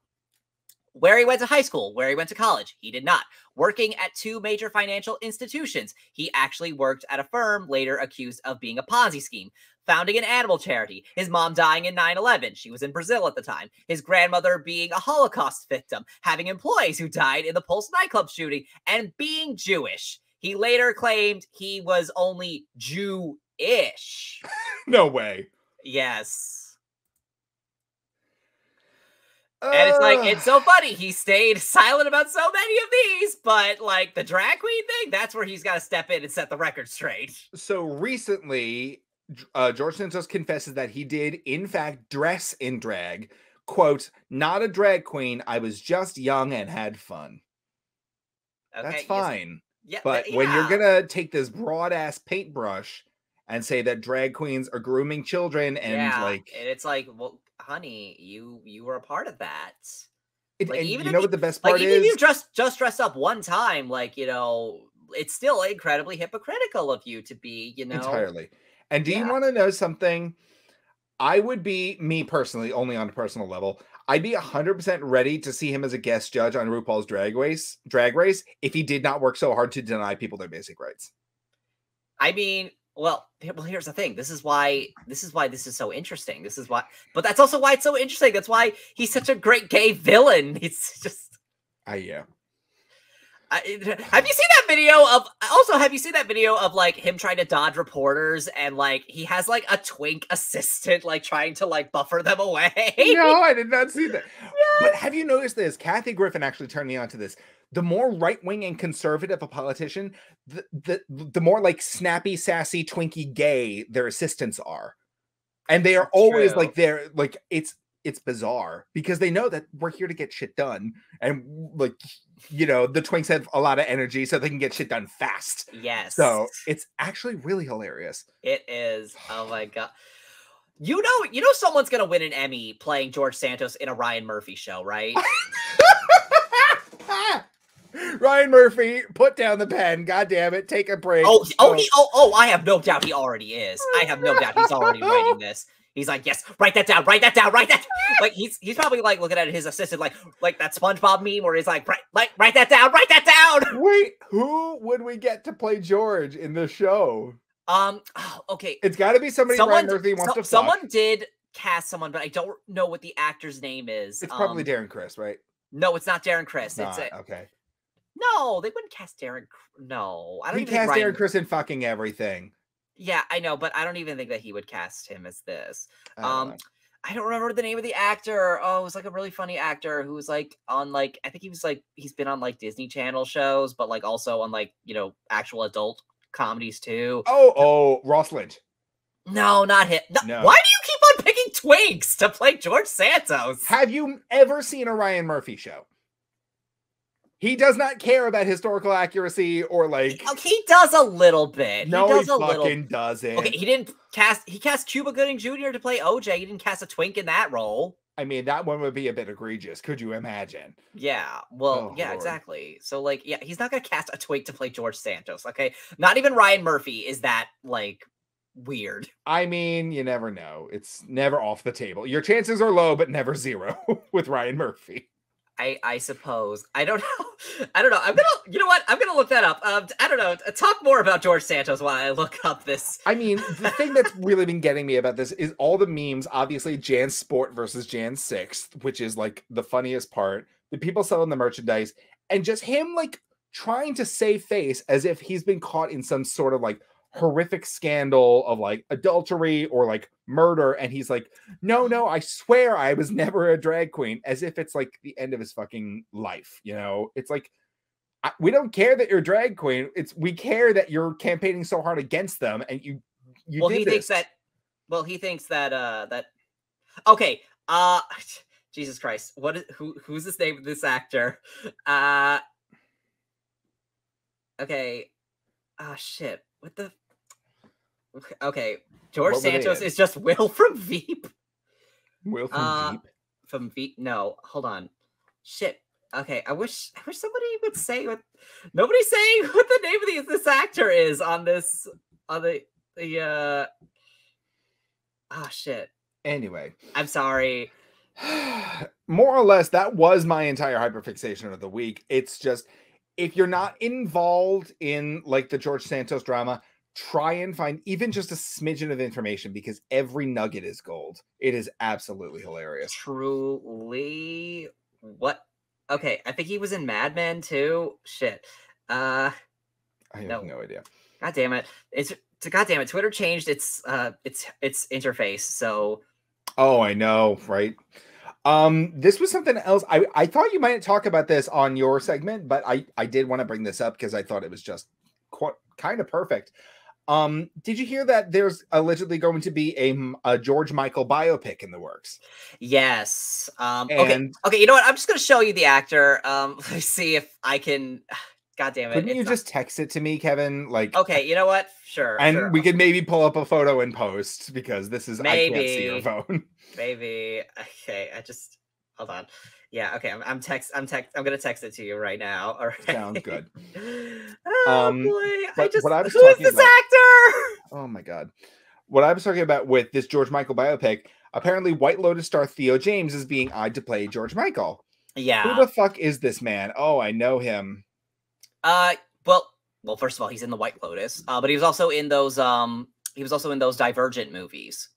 Speaker 1: Where he went to high school, where he went to college, he did not. Working at 2 major financial institutions, he actually worked at a firm later accused of being a Ponzi scheme. Founding an animal charity, his mom dying in 9/11, she was in Brazil at the time, his grandmother being a Holocaust victim, having employees who died in the Pulse nightclub shooting, and being Jewish. He later claimed he was only Jew-ish.
Speaker 2: No way.
Speaker 1: Yes. And it's like, it's so funny. He stayed silent about so many of these, but like the drag queen thing, that's where he's got to step in and set the record straight.
Speaker 2: So recently, George Santos confesses that he did, in fact, dress in drag. Quote, not a drag queen. I was just young and had fun. Okay, that's fine.
Speaker 1: Yeah,
Speaker 2: but when you're going to take this broad-ass paintbrush and say that drag queens are grooming children and like...
Speaker 1: And it's like, well, honey, you were a part of that.
Speaker 2: Like, and even you know what the best part
Speaker 1: even
Speaker 2: is?
Speaker 1: if you just dressed up one time, like, you know, it's still incredibly hypocritical of you to be, you know.
Speaker 2: Entirely. And do you want to know something? I would be, me personally, only on a personal level, I'd be 100% ready to see him as a guest judge on RuPaul's Drag Race if he did not work so hard to deny people their basic rights.
Speaker 1: I mean, well, here's the thing. This is why this is so interesting. This is why, but that's also why it's so interesting. That's why he's such a great gay villain. He's just,
Speaker 2: yeah.
Speaker 1: Have you seen that video of? Also, have you seen that video of like him trying to dodge reporters and like he has like a twink assistant like trying to like buffer them away?
Speaker 2: No, I did not see that. Yeah. But have you noticed this? Kathy Griffin actually turned me on to this. The more right-wing and conservative a politician, the more like snappy, sassy, twinky gay their assistants are. And they are always like they're like it's bizarre because they know that we're here to get shit done. And like, you know, the twinks have a lot of energy so they can get shit done fast.
Speaker 1: Yes.
Speaker 2: So it's actually really hilarious.
Speaker 1: It is. Oh my God. You know someone's gonna win an Emmy playing George Santos in a Ryan Murphy show, right?
Speaker 2: Ryan Murphy, put down the pen. God damn it, take a break.
Speaker 1: I have no doubt he already is. I have no doubt he's already writing this. He's like, yes, write that down, write that down, write that. Like he's probably like looking at his assistant, like that SpongeBob meme where he's like, write that down, write that down.
Speaker 2: Wait, who would we get to play George in the show?
Speaker 1: Okay,
Speaker 2: it's got to be somebody Ryan Murphy wants to fuck.
Speaker 1: Someone did cast someone, but I don't know what the actor's name is.
Speaker 2: It's probably Darren Criss, right?
Speaker 1: No, it's not Darren Criss.
Speaker 2: It's okay.
Speaker 1: No, they wouldn't cast Darren. No, I don't.
Speaker 2: He cast Darren Criss in fucking everything.
Speaker 1: Yeah, I know, but I don't even think that he would cast him as this. I don't remember the name of the actor. Oh, it was like a really funny actor who was like on like I think he was like he's been on like Disney Channel shows, but like also on like, you know, actual adult comedies too.
Speaker 2: Oh, Ross Lynch.
Speaker 1: No, not him. No. Why do you keep on picking twinks to play George Santos?
Speaker 2: Have you ever seen a Ryan Murphy show? He does not care about historical accuracy or like.
Speaker 1: He does a little bit.
Speaker 2: No, he fucking doesn't.
Speaker 1: Okay, he cast Cuba Gooding Jr. to play OJ. He didn't cast a twink in that role.
Speaker 2: I mean, that one would be a bit egregious. Could you imagine?
Speaker 1: Yeah. Well, yeah, Lord. Exactly. So like, yeah, he's not gonna cast a twink to play George Santos. Okay, not even Ryan Murphy is that like weird. I
Speaker 2: mean, you never know. It's never off the table. Your chances are low, but never zero with Ryan Murphy.
Speaker 1: I suppose. I don't know. I'm you know what? I'm gonna look that up. I don't know. Talk more about George Santos while I look up this.
Speaker 2: I mean, the thing that's really been getting me about this is all the memes. Obviously, Jan's Sport versus Jan's Sixth, which is like the funniest part. The people selling the merchandise and just him like trying to save face as if he's been caught in some sort of like horrific scandal of like adultery or like murder, and he's like, no, I swear I was never a drag queen, as if it's like the end of his fucking life. You know, it's like we don't care that you're a drag queen. We care that you're campaigning so hard against them, and you
Speaker 1: well, he thinks that. Well, he thinks that that. Okay, Jesus Christ, who's this name of this actor? Okay, shit, what the. Okay, George Santos is just Will from Veep.
Speaker 2: Will from Veep?
Speaker 1: From Veep? No, hold on. Shit. Okay, I wish somebody would say what. Nobody's saying what the name of this actor is on this shit.
Speaker 2: Anyway,
Speaker 1: I'm sorry.
Speaker 2: More or less, that was my entire hyperfixation of the week. It's just, if you're not involved in like the George Santos drama, try and find even just a smidgen of information, because every nugget is gold. It is absolutely hilarious.
Speaker 1: Truly. What? Okay, I think he was in Mad Men too. Shit.
Speaker 2: I have no idea.
Speaker 1: God damn it. God damn it. Twitter changed its interface. So.
Speaker 2: Oh, I know, right? This was something else. I thought you might talk about this on your segment, but I did want to bring this up because I thought it was just kind of perfect. Did you hear that there's allegedly going to be a George Michael biopic in the works?
Speaker 1: Yes. Okay, you know what? I'm just gonna show you the actor. Let's see if I can. God damn it.
Speaker 2: Couldn't you just text it to me, Kevin? Like,
Speaker 1: okay, you know what? Sure.
Speaker 2: And we could maybe pull up a photo and post, because this is,
Speaker 1: maybe,
Speaker 2: I can't see your phone.
Speaker 1: Maybe. Okay, hold on. Yeah, okay. I'm gonna text it to you right now. All right.
Speaker 2: Sounds good.
Speaker 1: Oh boy.
Speaker 2: Who
Speaker 1: is this actor?
Speaker 2: Oh my god. What I was talking about with this George Michael biopic, apparently White Lotus star Theo James is being eyed to play George Michael.
Speaker 1: Yeah.
Speaker 2: Who the fuck is this man? Oh, I know him.
Speaker 1: Well, first of all, he's in the White Lotus, but he was also in those Divergent movies.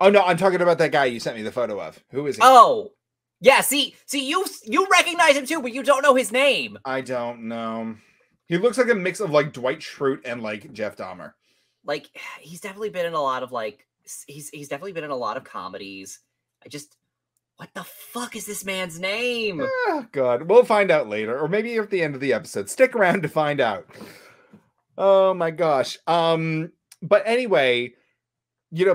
Speaker 2: Oh no, I'm talking about that guy you sent me the photo of. Who is he?
Speaker 1: Oh, yeah. See, you recognize him too, but you don't know his name.
Speaker 2: I don't know. He looks like a mix of like Dwight Schrute and like Jeff Dahmer.
Speaker 1: Like, he's definitely been in a lot of he's definitely been in a lot of comedies. What the fuck is this man's name?
Speaker 2: Oh, God. We'll find out later, or maybe at the end of the episode. Stick around to find out. Oh, my gosh. But anyway,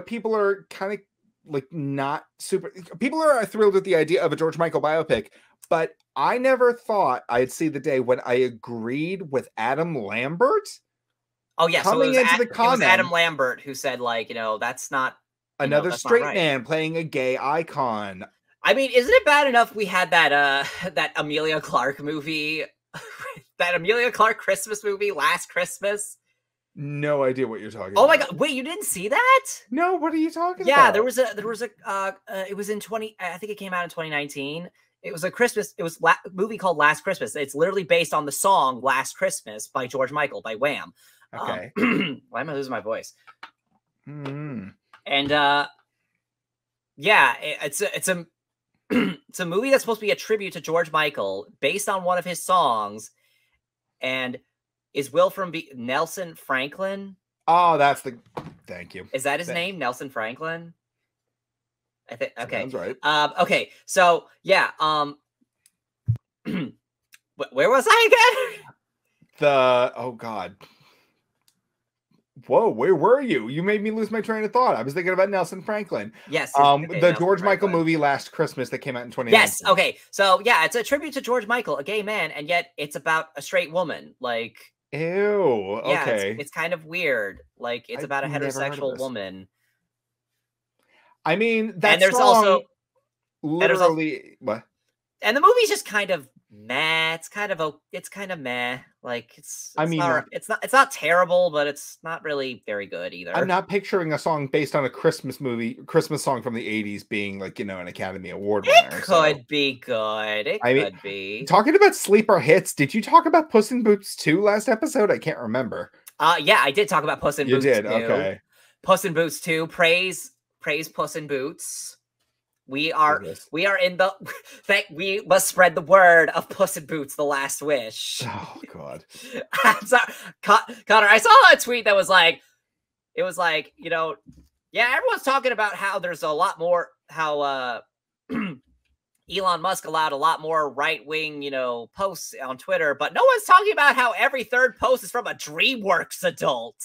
Speaker 2: people are kind of like not super... People are thrilled with the idea of a George Michael biopic, but I never thought I'd see the day when I agreed with Adam Lambert.
Speaker 1: Oh, yeah. So it was Adam Lambert who said, that's not...
Speaker 2: Another straight man playing a gay icon.
Speaker 1: I mean, isn't it bad enough we had that Amelia Clark movie, that Amelia Clark Christmas movie, Last Christmas?
Speaker 2: No idea what you're talking about.
Speaker 1: Oh my god! Wait, you didn't see that?
Speaker 2: No, what are you talking about?
Speaker 1: Yeah, there was a it was in I think it came out in 2019. It was a movie called Last Christmas. It's literally based on the song Last Christmas by George Michael by Wham.
Speaker 2: Okay.
Speaker 1: Why am I losing my voice?
Speaker 2: And
Speaker 1: yeah, it's a it's a movie that's supposed to be a tribute to George Michael based on one of his songs, and is Nelson Franklin?
Speaker 2: Oh, thank you.
Speaker 1: Is that his name? Nelson Franklin? I think. Okay.
Speaker 2: Sounds right.
Speaker 1: Okay. So yeah. Where was I again? Oh God. Whoa, where were you? You made me lose my train of thought. I was thinking about Nelson Franklin. Yes.
Speaker 2: The George Michael movie Last Christmas that came out in 2019.
Speaker 1: Yes. Okay. So yeah, it's a tribute to George Michael, a gay man, and yet it's about a straight woman. Like,
Speaker 2: ew.
Speaker 1: Yeah,
Speaker 2: okay.
Speaker 1: It's kind of weird. Like, it's about a heterosexual woman.
Speaker 2: I mean,
Speaker 1: and there's also
Speaker 2: literally what?
Speaker 1: And the movie's just kind of meh. It's kind of meh. Like, it's not terrible, but it's not really very good either.
Speaker 2: I'm not picturing a song based on a Christmas song from the 80s being like, an Academy Award winner.
Speaker 1: It could be good. It could be.
Speaker 2: Talking about sleeper hits, did you talk about Puss in Boots 2 last episode? I can't remember.
Speaker 1: Yeah, I did talk about Puss in Boots 2. You did,
Speaker 2: okay.
Speaker 1: Puss in Boots 2. Praise Puss in Boots. We are in the we must spread the word of Puss in Boots: The Last Wish.
Speaker 2: Oh God.
Speaker 1: I'm sorry, Connor. I saw a tweet that was like, yeah, everyone's talking about how there's a lot more, how Elon Musk allowed a lot more right-wing, posts on Twitter, but no one's talking about how every third post is from a DreamWorks adult.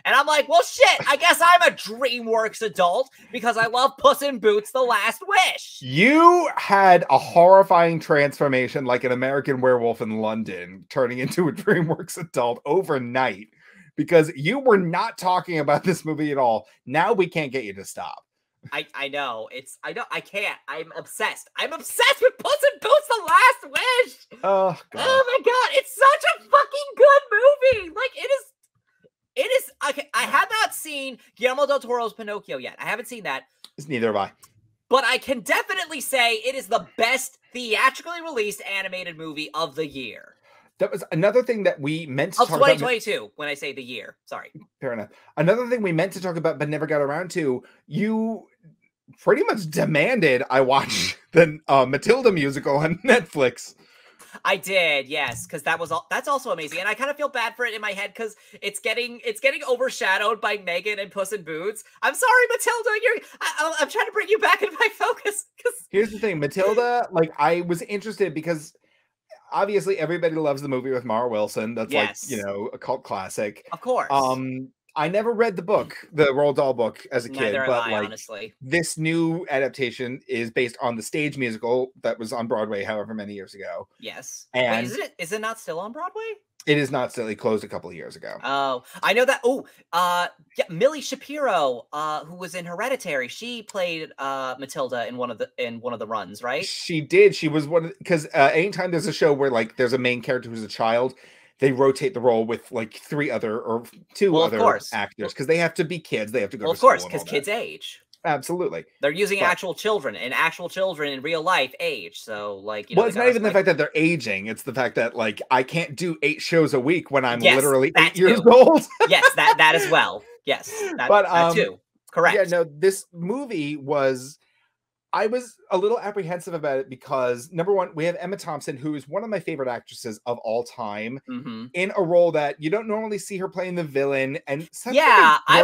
Speaker 1: And I'm like, well, shit, I guess I'm a DreamWorks adult because I love Puss in Boots: The Last Wish.
Speaker 2: You had a horrifying transformation like an American Werewolf in London, turning into a DreamWorks adult overnight because you were not talking about this movie at all. Now we can't get you to stop.
Speaker 1: I know. I can't. I'm obsessed. I'm obsessed with Puss in Boots: The Last Wish.
Speaker 2: Oh, God.
Speaker 1: Oh, my God. It's such a fucking good movie. Like, it is. Okay, I have not seen Guillermo del Toro's Pinocchio yet. I haven't seen that.
Speaker 2: Neither have I.
Speaker 1: but I can definitely say it is the best theatrically released animated movie of the year.
Speaker 2: That was another thing that we meant to
Speaker 1: Of
Speaker 2: talk about.
Speaker 1: 2022, when I say the year. Sorry.
Speaker 2: Fair enough. Another thing we meant to talk about but never got around to, you pretty much demanded I watch the Matilda musical on Netflix.
Speaker 1: I did, yes, because that's also amazing, and I kind of feel bad for it in my head because it's getting overshadowed by Megan and Puss in Boots. I'm sorry, Matilda, I'm trying to bring you back into my focus.
Speaker 2: Here's the thing, Matilda, like, I was interested because obviously everybody loves the movie with Mara Wilson. That's
Speaker 1: yes.
Speaker 2: like, you know, a cult classic.
Speaker 1: Of course.
Speaker 2: I never read the book, the Roald Dahl book, as a kid.
Speaker 1: Neither
Speaker 2: but
Speaker 1: have I,
Speaker 2: like,
Speaker 1: honestly.
Speaker 2: This new adaptation is based on the stage musical that was on Broadway however many years ago.
Speaker 1: Yes.
Speaker 2: And
Speaker 1: wait, is it not still on Broadway?
Speaker 2: It is not still. It closed a couple of years ago.
Speaker 1: Oh, I know that. Oh, yeah, Millie Shapiro, who was in Hereditary, she played Matilda in one of the runs, right?
Speaker 2: She did. She was one because anytime there's a show where like there's a main character who's a child, they rotate the role with like two other actors because they have to be kids. They have to go.
Speaker 1: Well, of course, because kids age.
Speaker 2: Absolutely,
Speaker 1: they're using actual children, and actual children in real life age. So, like, you know,
Speaker 2: well, it's not even the fact that they're aging; it's the fact that like I can't do 8 shows a week when I'm literally 8 years old.
Speaker 1: Yes, that as well. Yes, that too. Correct.
Speaker 2: Yeah, no, this movie was. I was a little apprehensive about it because number one, we have Emma Thompson, who is one of my favorite actresses of all time, in a role that you don't normally see her playing the villain. And
Speaker 1: yeah, I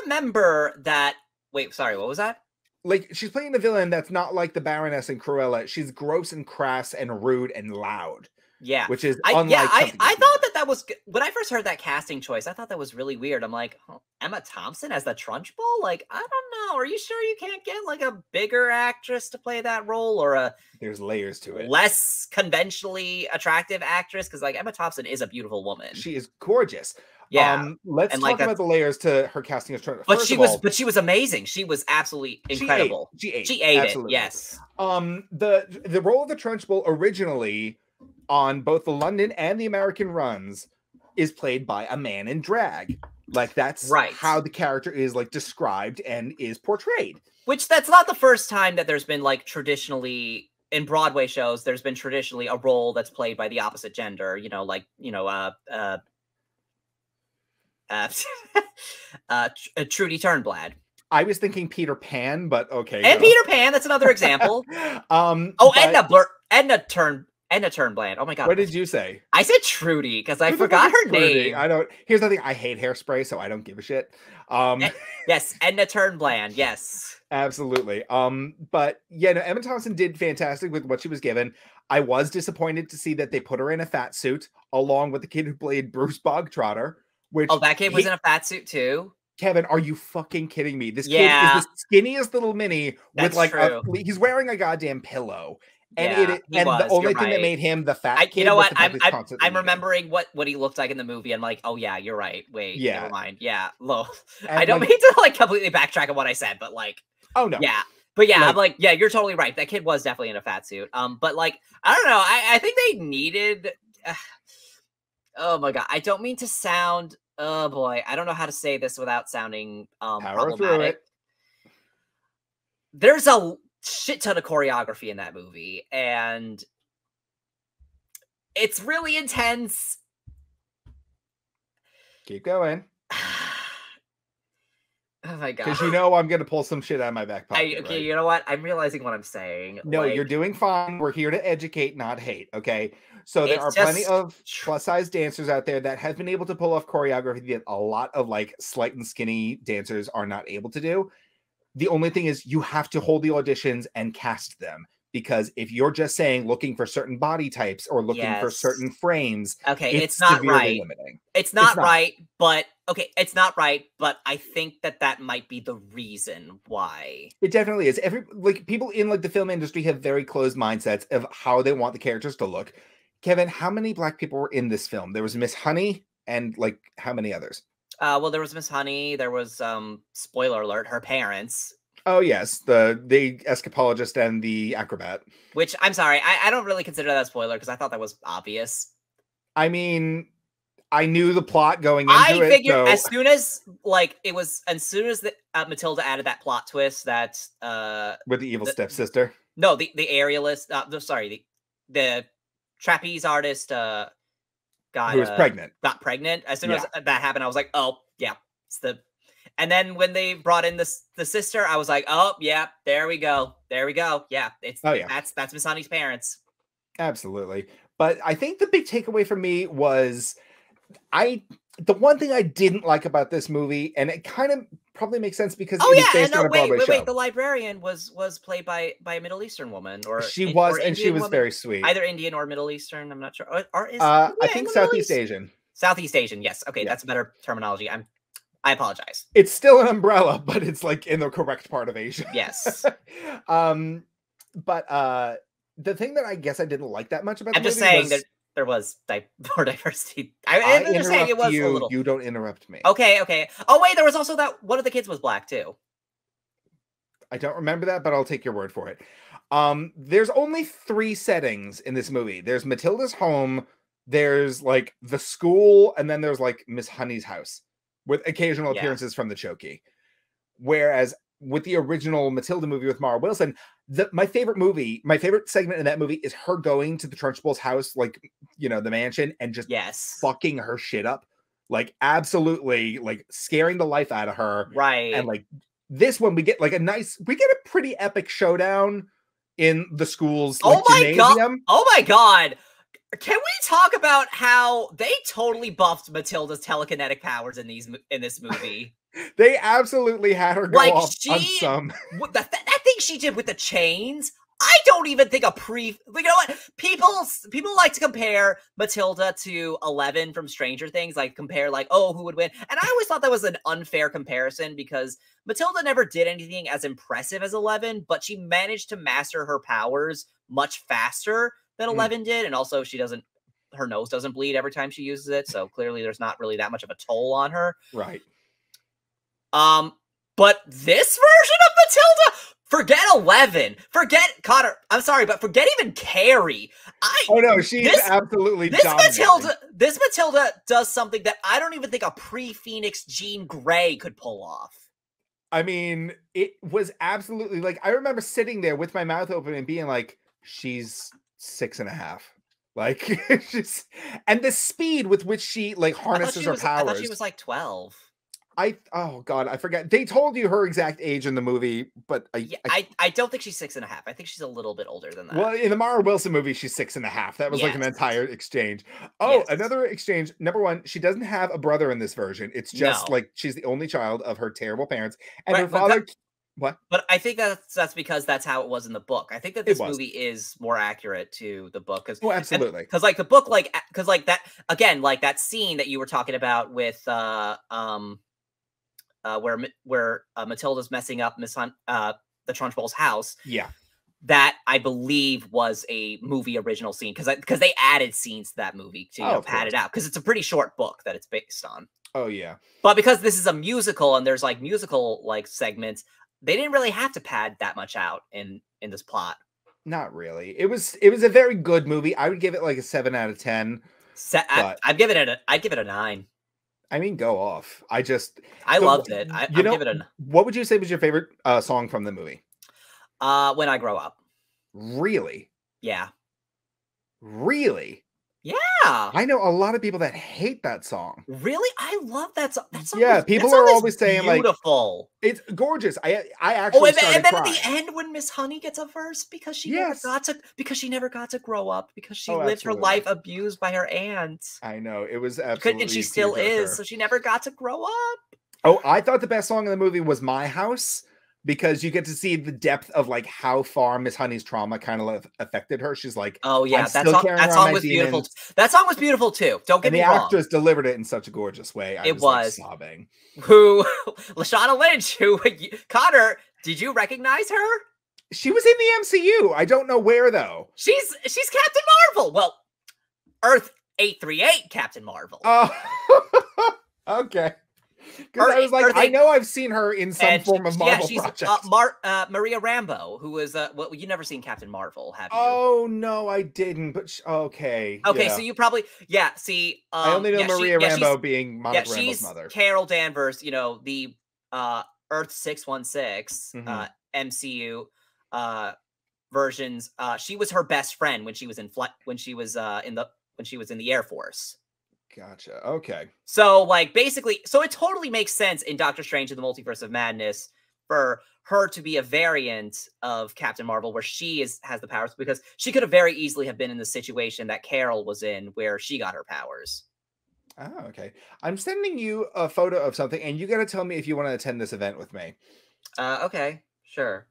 Speaker 1: remember that. Wait, sorry, what was that?
Speaker 2: Like, she's playing the villain that's not like the Baroness and Cruella. She's gross and crass and rude and loud.
Speaker 1: Yeah,
Speaker 2: which is unlike
Speaker 1: I thought that was when I first heard that casting choice. I thought that was really weird. I'm like, oh, Emma Thompson as the Trunchbull? Like, I don't know. Are you sure you can't get like a bigger actress to play that role, or
Speaker 2: there's layers to it,
Speaker 1: less conventionally attractive actress? Because like Emma Thompson is a beautiful woman.
Speaker 2: She is gorgeous.
Speaker 1: Yeah,
Speaker 2: let's talk about the layers to her casting as Trunchbull.
Speaker 1: But she was amazing. She was absolutely incredible.
Speaker 2: She ate
Speaker 1: it. Yes.
Speaker 2: The role of the Trunchbull originally, on both the London and the American runs, is played by a man in drag. Like, that's how the character is like described and is portrayed.
Speaker 1: Which that's not the first time that there's been like traditionally in Broadway shows. There's been traditionally a role that's played by the opposite gender. You know, like Trudy Turnblad.
Speaker 2: I was thinking Peter Pan, but okay.
Speaker 1: And Peter Pan, that's another example. Edna Turnblad. Oh my god.
Speaker 2: What did you say?
Speaker 1: I said Trudy because I forgot her name.
Speaker 2: Here's the thing. I hate Hairspray, so I don't give a shit.
Speaker 1: Yes, Edna Turnblad. Yes.
Speaker 2: Absolutely. But yeah, no, Emma Thompson did fantastic with what she was given. I was disappointed to see that they put her in a fat suit along with the kid who played Bruce Bogtrotter.
Speaker 1: That kid was in a fat suit too?
Speaker 2: Kevin, are you fucking kidding me? This kid is the skinniest little mini with like he's wearing a goddamn pillow. And the only thing that made him the fat kid.
Speaker 1: You know what? I'm remembering what he looked like in the movie. I'm like, oh yeah, you're right. Wait, never mind. Yeah, low. I don't mean to like completely backtrack on what I said, but like,
Speaker 2: oh no,
Speaker 1: yeah, but yeah, I'm like, yeah, you're totally right. That kid was definitely in a fat suit. But like, I don't know. I think they needed. Oh my god, I don't mean to sound. Oh boy, I don't know how to say this without sounding problematic. There's a shit ton of choreography in that movie, and it's really intense.
Speaker 2: Keep going.
Speaker 1: Oh my god.
Speaker 2: Because you know I'm gonna pull some shit out of my back pocket.
Speaker 1: Okay, you know what? I'm realizing what I'm saying.
Speaker 2: No, you're doing fine. We're here to educate, not hate. Okay. So there are plenty of plus-size dancers out there that have been able to pull off choreography that a lot of like slight and skinny dancers are not able to do. The only thing is you have to hold the auditions and cast them, because if you're just saying looking for certain body types or looking for certain frames,
Speaker 1: it's not right.
Speaker 2: Limiting.
Speaker 1: It's not right, but it's not right, but I think that might be the reason why.
Speaker 2: It definitely is. People in like the film industry have very closed mindsets of how they want the characters to look. Kevin, how many Black people were in this film? There was Miss Honey and like how many others?
Speaker 1: Well, there was Miss Honey. There was spoiler alert, her parents.
Speaker 2: Oh yes, the escapologist and the acrobat.
Speaker 1: Which I'm sorry, I don't really consider that a spoiler because I thought that was obvious.
Speaker 2: I mean, I knew the plot going into
Speaker 1: I
Speaker 2: it.
Speaker 1: figured
Speaker 2: So...
Speaker 1: as soon as Matilda added that plot twist that
Speaker 2: with the evil stepsister.
Speaker 1: No, the aerialist. The trapeze artist
Speaker 2: who was pregnant.
Speaker 1: Got pregnant. As soon as that happened, I was like, oh yeah, it's the. And then when they brought in the sister, I was like, oh yeah, there we go, yeah, that's Miss Honey's parents.
Speaker 2: Absolutely. But I think the big takeaway for me was the one thing I didn't like about this movie, and it kind of probably makes sense because it was based on a Broadway show.
Speaker 1: The librarian was played by a Middle Eastern woman,
Speaker 2: she was very sweet.
Speaker 1: Either Indian or Middle Eastern. I'm not sure. Or is
Speaker 2: I think Southeast Asian.
Speaker 1: Southeast Asian, yes. Okay, that's a better terminology. I apologize.
Speaker 2: It's still an umbrella, but it's like in the correct part of Asia.
Speaker 1: Yes.
Speaker 2: But the thing that I guess I didn't like that much about the movie
Speaker 1: I'm just saying that there was more diversity. I'm just saying it was a little.
Speaker 2: You don't interrupt me.
Speaker 1: Okay. Oh wait, there was also that one of the kids was black too.
Speaker 2: I don't remember that, but I'll take your word for it. There's only 3 settings in this movie. There's Matilda's home, there's like the school, and then there's like Miss Honey's house with occasional appearances from the Chokey. Whereas with the original Matilda movie with Mara Wilson, my favorite segment in that movie is her going to the Trunchbull's house, like, you know, the mansion, and just fucking her shit up. Like, absolutely, like, scaring the life out of her.
Speaker 1: Right.
Speaker 2: And like this one, we get a pretty epic showdown in the school's gymnasium.
Speaker 1: Oh my god. Can we talk about how they totally buffed Matilda's telekinetic powers in this movie?
Speaker 2: They absolutely had her go off on some.
Speaker 1: That thing she did with the chains, I don't even think you know what? People like to compare Matilda to 11 from Stranger Things, like compare like, oh, who would win? And I always thought that was an unfair comparison because Matilda never did anything as impressive as 11, but she managed to master her powers much faster than 11 did, and also her nose doesn't bleed every time she uses it, so clearly there's not really that much of a toll on her.
Speaker 2: Right.
Speaker 1: But this version of Matilda, forget 11, forget Connor. I'm sorry, but forget even Carrie.
Speaker 2: She's absolutely dominating.
Speaker 1: This Matilda does something that I don't even think a pre-Phoenix Jean Grey could pull off.
Speaker 2: I mean, it was absolutely like, I remember sitting there with my mouth open and being like, she's 6.5. Like, and the speed with which she like harnesses her powers.
Speaker 1: I thought she was like 12.
Speaker 2: Oh god, I forget. They told you her exact age in the movie, but
Speaker 1: I don't think she's 6.5. I think she's a little bit older than that.
Speaker 2: Well, in the Mara Wilson movie, she's 6.5. That was like an entire exchange. Oh, another exchange. Number one, she doesn't have a brother in this version. It's just like she's the only child of her terrible parents, and her father. What?
Speaker 1: But I think that's because that's how it was in the book. I think that this movie is more accurate to the book because
Speaker 2: absolutely,
Speaker 1: because like the book, because that again, like that scene that you were talking about with where Matilda's messing up the Trunchbull's house.
Speaker 2: Yeah,
Speaker 1: that I believe was a movie original scene because they added scenes to that movie to pad it out because it's a pretty short book that it's based on.
Speaker 2: Oh yeah,
Speaker 1: but because this is a musical and there's like musical like segments, they didn't really have to pad that much out in this plot.
Speaker 2: Not really. It was a very good movie. I would give it like a 7 out of 10.
Speaker 1: I'd give it a 9.
Speaker 2: I mean, go off.
Speaker 1: I loved it. I'd give it a.
Speaker 2: What would you say was your favorite song from the movie?
Speaker 1: When I Grow Up.
Speaker 2: Really?
Speaker 1: Yeah.
Speaker 2: Really?
Speaker 1: Yeah.
Speaker 2: I know a lot of people that hate that song.
Speaker 1: Really? I love that song.
Speaker 2: People are always saying
Speaker 1: beautiful.
Speaker 2: Like, it's gorgeous. I actually started
Speaker 1: and then
Speaker 2: crying.
Speaker 1: At the end when Miss Honey gets a verse because she never got to grow up because she lived her life abused by her aunt.
Speaker 2: I know. It was absolutely
Speaker 1: and she still is, so she never got to grow up.
Speaker 2: Oh, I thought the best song in the movie was My House. Because you get to see the depth of like how far Miss Honey's trauma kind of affected her. She's like,
Speaker 1: oh yeah, that song was beautiful. That song was beautiful too. Don't get me wrong.
Speaker 2: The actress delivered it in such a gorgeous way. I was like, sobbing.
Speaker 1: Lashana Lynch, Connor, did you recognize her?
Speaker 2: She was in the MCU. I don't know where though.
Speaker 1: She's Captain Marvel. Well, Earth 838 Captain Marvel.
Speaker 2: Oh, okay. Because I was like, I know I've seen her in some form of Marvel project.
Speaker 1: Maria Rambeau, who was well, you never seen Captain Marvel, have you?
Speaker 2: Oh no, I didn't. But
Speaker 1: okay,
Speaker 2: yeah.
Speaker 1: so you probably See,
Speaker 2: I only know Maria Rambeau being Monica Rambeau's mother.
Speaker 1: Carol Danvers, the Earth 616 MCU versions. She was her best friend when she was in when she was in the Air Force.
Speaker 2: Gotcha. Okay.
Speaker 1: So basically, it totally makes sense in Doctor Strange in the Multiverse of Madness for her to be a variant of Captain Marvel, where she has the powers, because she could have very easily have been in the situation that Carol was in, where she got her powers.
Speaker 2: Oh, okay. I'm sending you a photo of something, and you got to tell me if you want to attend this event with me.
Speaker 1: Okay, sure.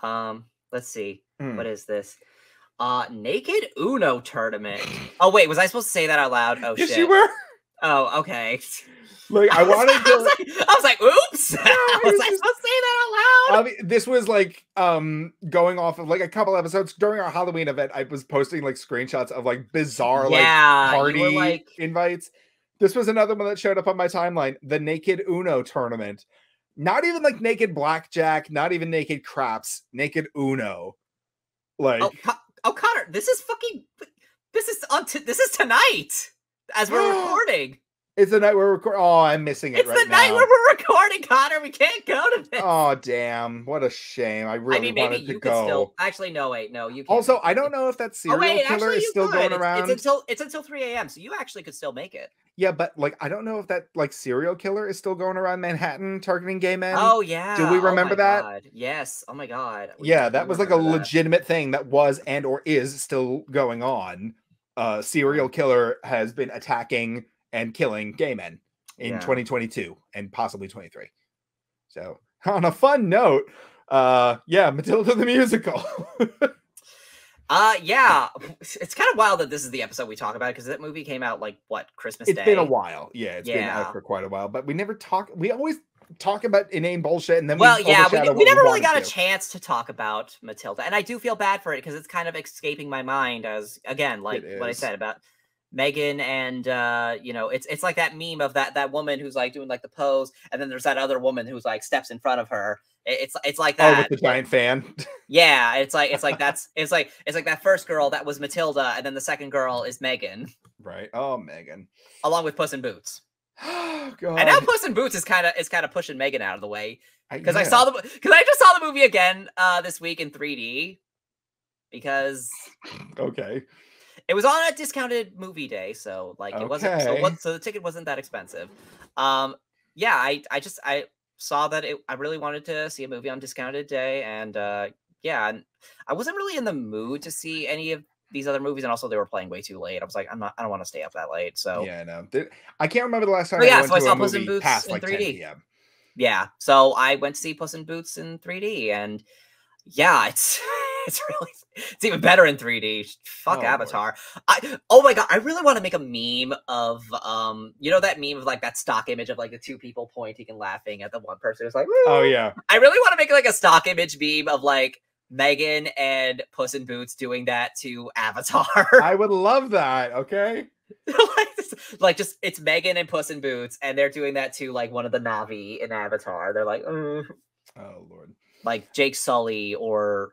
Speaker 1: Let's see. What is this? Naked Uno tournament. Oh wait, was I supposed to say that out loud? Oh
Speaker 2: yes,
Speaker 1: shit.
Speaker 2: You were.
Speaker 1: Oh, okay.
Speaker 2: Like I wanted
Speaker 1: to. I was like, oops. No, was I supposed to say that out loud?
Speaker 2: This was going off of a couple episodes during our Halloween event. I was posting screenshots of bizarre party invites. This was another one that showed up on my timeline. The Naked Uno tournament. Not even naked blackjack, not even naked craps, naked Uno.
Speaker 1: Oh, Connor, this is tonight as we're recording.
Speaker 2: It's the night we're recording. Oh, I'm missing it.
Speaker 1: It's the night where we're recording, Connor. We can't go to this.
Speaker 2: Oh, damn! What a shame. I really wanted to go.
Speaker 1: Still... Actually, no, wait, no, you can't.
Speaker 2: Also, I don't know if that serial killer is still going around.
Speaker 1: It's until 3 a.m. So you actually could still make it.
Speaker 2: Yeah, but I don't know if that serial killer is still going around Manhattan targeting gay men.
Speaker 1: Oh yeah.
Speaker 2: Do we remember that?
Speaker 1: God. Yes. Oh my god.
Speaker 2: Yeah, that was a legitimate thing that was and or is still going on. Serial killer has been attacking and killing gay men in 2022 and possibly 23. So on a fun note, Matilda the musical.
Speaker 1: Yeah, it's kind of wild that this is the episode we talk about, because that movie came out Christmas Day.
Speaker 2: It's been a while. Yeah, it's been out for quite a while, but we never talk. We always talk about inane bullshit, and then we
Speaker 1: never really got a chance to talk about Matilda, and I do feel bad for it because it's kind of escaping my mind, as again, what I said about Megan, and it's like that meme of that woman who's doing the pose, and then there's that other woman who's steps in front of her. It's like that.
Speaker 2: Oh, with the giant fan.
Speaker 1: Yeah, it's like that first girl that was Matilda, and then the second girl is Megan.
Speaker 2: Right. Oh, Megan.
Speaker 1: Along with Puss in Boots.
Speaker 2: Oh god.
Speaker 1: And now Puss in Boots is kind of pushing Megan out of the way, because I just saw the movie again this week in 3D, because
Speaker 2: okay.
Speaker 1: It was on a discounted movie day, so it wasn't so the ticket wasn't that expensive. I saw that I really wanted to see a movie on discounted day, and and I wasn't really in the mood to see any of these other movies, and also they were playing way too late. I was like, I don't want to stay up that late. So
Speaker 2: yeah, no, I can't remember the last time I went to
Speaker 1: saw
Speaker 2: a
Speaker 1: Puss in
Speaker 2: movie
Speaker 1: Boots
Speaker 2: past
Speaker 1: in 3D.
Speaker 2: 10 p.m.
Speaker 1: Yeah, so I went to see Puss in Boots in 3D, and it's even better in 3D. Fuck Avatar. Oh my god, I really want to make a meme of that meme of that stock image of the two people pointing and laughing at the one person who's
Speaker 2: oh yeah.
Speaker 1: I really want to make a stock image meme of Megan and Puss in Boots doing that to Avatar.
Speaker 2: I would love that. Okay.
Speaker 1: Just it's Megan and Puss in Boots, and they're doing that to one of the Na'vi in Avatar. They're
Speaker 2: oh lord.
Speaker 1: Jake Sully or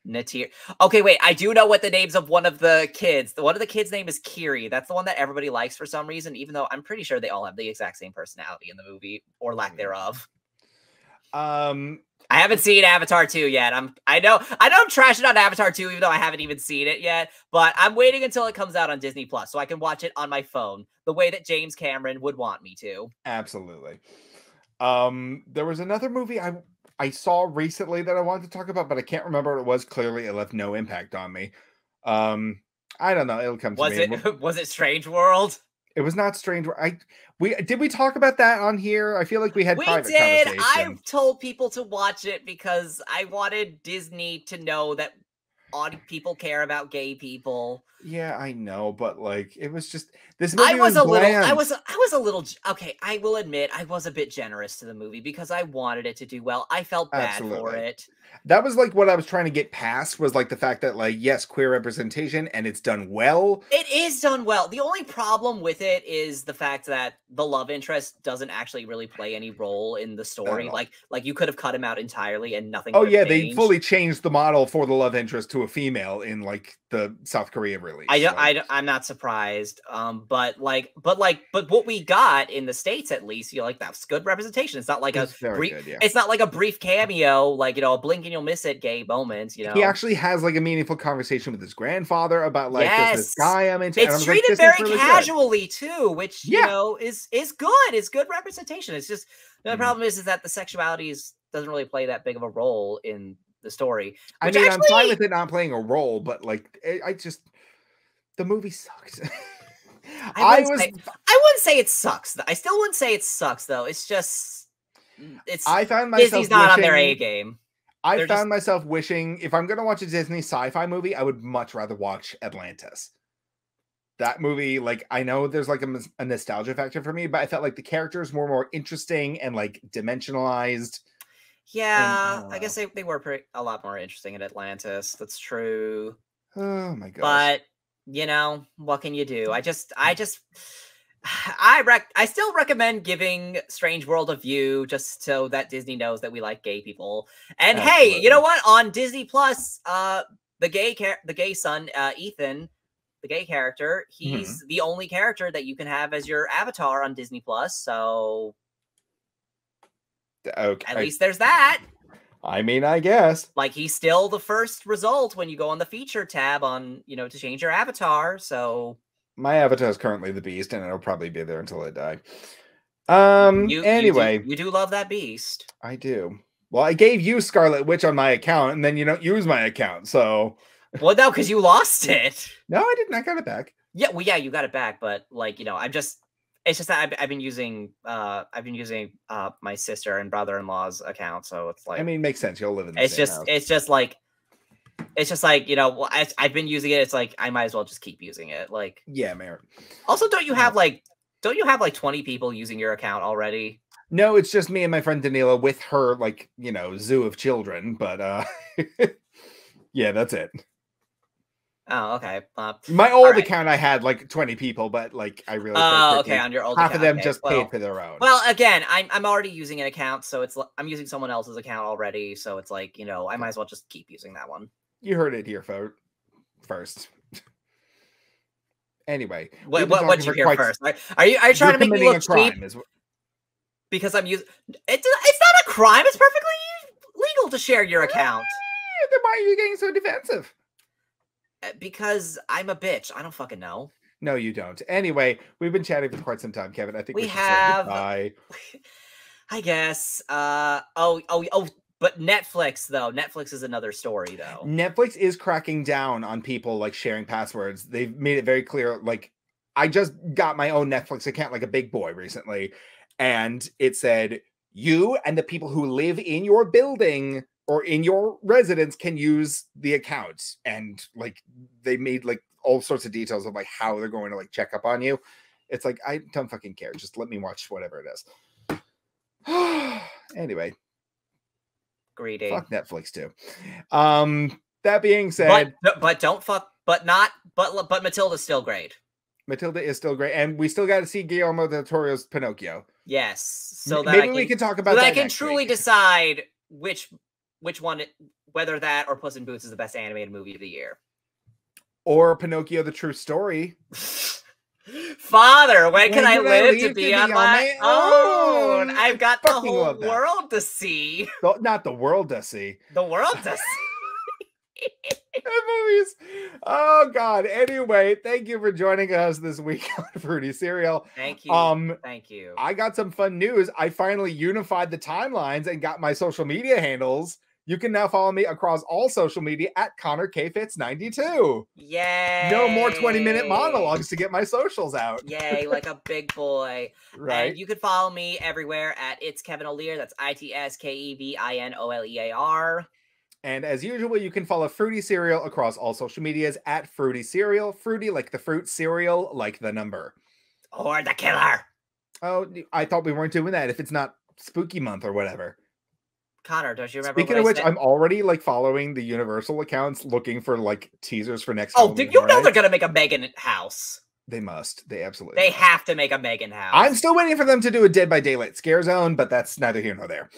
Speaker 1: Natir. Okay, wait. I do know what the names of one of the kids. One of the kids' name is Kiri. That's the one that everybody likes for some reason, even though I'm pretty sure they all have the exact same personality in the movie, or lack thereof. I haven't seen Avatar 2 yet. I know I'm trashing on Avatar 2, even though I haven't even seen it yet. But I'm waiting until it comes out on Disney Plus so I can watch it on my phone, the way that James Cameron would want me to.
Speaker 2: Absolutely. There was another movie I saw recently that I wanted to talk about, but I can't remember what it was. Clearly, it left no impact on me. I don't know. It'll come to me.
Speaker 1: Was it Strange World?
Speaker 2: It was not Strange World. Did we talk about that on here? I feel like we had private conversation.
Speaker 1: I told people to watch it because I wanted Disney to know that people care about gay people.
Speaker 2: Yeah, I know, but like it was just this movie was
Speaker 1: I
Speaker 2: bland.
Speaker 1: was a little okay. I will admit I was a bit generous to the movie because I wanted it to do well. I felt bad for
Speaker 2: Absolutely.
Speaker 1: it.
Speaker 2: That was like what I was trying to get past was like the fact that like yes, queer representation and it's done well.
Speaker 1: It is done well. The only problem with it is the fact that the love interest doesn't actually really play any role in the story. Like you could have cut him out entirely and nothing
Speaker 2: Oh
Speaker 1: would have
Speaker 2: yeah, they
Speaker 1: changed.
Speaker 2: fully changed the model for the love interest to a female in like the South Korea release.
Speaker 1: I'm not surprised. But what we got in the States, at least, like that's good representation. It's not like it's not like a brief cameo, like a blink and you'll miss it gay moment.
Speaker 2: He actually has like a meaningful conversation with his grandfather about like
Speaker 1: yes.
Speaker 2: this guy I'm into.
Speaker 1: It's treated
Speaker 2: like,
Speaker 1: very
Speaker 2: really
Speaker 1: casually too, which is good. It's good representation. It's just the problem is that the sexualities doesn't really play that big of a role in the story.
Speaker 2: I mean, I'm fine with it not playing a role, but like the movie sucks.
Speaker 1: I wouldn't say it sucks. I still wouldn't say it sucks though. It's just
Speaker 2: I found myself
Speaker 1: Disney's not on their A game.
Speaker 2: I found myself wishing if I'm going to watch a Disney sci-fi movie, I would much rather watch Atlantis. That movie, like, I know there's like a nostalgia factor for me, but I felt like the characters were more interesting and like dimensionalized.
Speaker 1: Yeah, I guess they were a lot more interesting in Atlantis. That's true.
Speaker 2: Oh my god!
Speaker 1: But what can you do? I still recommend giving Strange World a view just so that Disney knows that we like gay people. And hey, you know what? On Disney Plus, the gay son, Ethan, the gay character, he's the only character that you can have as your avatar on Disney Plus. So,
Speaker 2: okay,
Speaker 1: at least there's that.
Speaker 2: I mean, I guess
Speaker 1: like he's still the first result when you go on the feature tab on to change your avatar. So.
Speaker 2: My avatar is currently the Beast, and it'll probably be there until I die. Anyway.
Speaker 1: You do love that Beast.
Speaker 2: I do. Well, I gave you Scarlet Witch on my account, and then you don't use my account, so...
Speaker 1: Well, no, because you lost it.
Speaker 2: No, I didn't. I got it back.
Speaker 1: Yeah, well, yeah, you got it back, but, like, I'm just... It's just that I've been using my sister and brother-in-law's account, so it's like...
Speaker 2: I mean, makes sense. You'll live in the same house.
Speaker 1: It's just like, I've been using it. It's like I might as well just keep using it. Like,
Speaker 2: yeah, man.
Speaker 1: Also, don't you have like 20 people using your account already?
Speaker 2: No, it's just me and my friend Danila with her like zoo of children. But yeah, that's it.
Speaker 1: Oh, okay.
Speaker 2: My old account I had like 20 people, but like I really
Speaker 1: okay, on your old
Speaker 2: half
Speaker 1: account,
Speaker 2: of them just paid for their own.
Speaker 1: Well, again, I'm already using an account, so I'm using someone else's account already, so it's like I might as well just keep using that one.
Speaker 2: You heard it here first. Anyway,
Speaker 1: what did you hear first? Are you trying to make me look cheap? Because I'm using it's not a crime. It's perfectly legal to share your account.
Speaker 2: Then why are you getting so defensive?
Speaker 1: Because I'm a bitch. I don't fucking know.
Speaker 2: No, you don't. Anyway, we've been chatting for quite some time, Kevin. I think we should
Speaker 1: have.
Speaker 2: Say goodbye.
Speaker 1: I guess. But Netflix, though. Netflix is another story, though.
Speaker 2: Netflix is cracking down on people like sharing passwords. They've made it very clear. Like, I just got my own Netflix account like a big boy recently, and it said you and the people who live in your building or in your residence can use the account. And like they made like all sorts of details of like how they're going to like check up on you. It's like, I don't fucking care. Just let me watch whatever it is. Anyway.
Speaker 1: Greedy.
Speaker 2: Fuck Netflix too. That being said.
Speaker 1: But don't fuck, but Matilda's still great.
Speaker 2: Matilda is still great. And we still got to see Guillermo del Toro's Pinocchio.
Speaker 1: Yes. So that
Speaker 2: maybe we can talk about that.
Speaker 1: I can truly decide which one, whether that or Puss in Boots is the best animated movie of the year.
Speaker 2: Or Pinocchio, the True Story.
Speaker 1: Father, when can I live to be on my own? I've got the whole world to see.
Speaker 2: Not the world to see.
Speaker 1: The world to see.
Speaker 2: Movies. Oh God. Anyway, thank you for joining us this week on Fruity Cereal.
Speaker 1: Thank you. Thank you.
Speaker 2: I got some fun news. I finally unified the timelines and got my social media handles. You can now follow me across all social media at Connor K Fitz 92.
Speaker 1: Yay!
Speaker 2: No more 20-minute monologues to get my socials out.
Speaker 1: Yay! Like a big boy.
Speaker 2: Right.
Speaker 1: And you can follow me everywhere at It's Kevin O'Lear. That's ITSKEVINOLEAR.
Speaker 2: And as usual, you can follow Fruity Cereal across all social medias at Fruity Cereal. Fruity like the fruit, cereal like the number.
Speaker 1: Or the killer.
Speaker 2: Oh, I thought we weren't doing that if it's not spooky month or whatever.
Speaker 1: Connor, don't you remember?
Speaker 2: Speaking of which, I'm already like following the Universal accounts looking for like teasers for next.
Speaker 1: Oh, did you know they're gonna make a Megan house?
Speaker 2: They must. They absolutely.
Speaker 1: They have to make a Megan house.
Speaker 2: I'm still waiting for them to do a Dead by Daylight scare zone, but that's neither here nor there.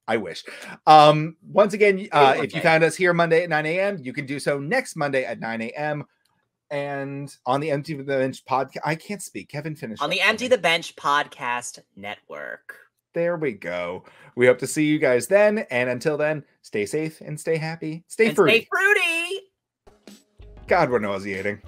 Speaker 2: I wish. Once again, if you found us here Monday at 9 a.m., you can do so next Monday at 9 a.m. And on the Empty the Bench podcast, I can't speak. Kevin, finish.
Speaker 1: On the Empty the Bench podcast network.
Speaker 2: There we go. We hope to see you guys then. And until then, stay safe and stay happy. Stay fruity.
Speaker 1: Stay fruity.
Speaker 2: God, we're nauseating.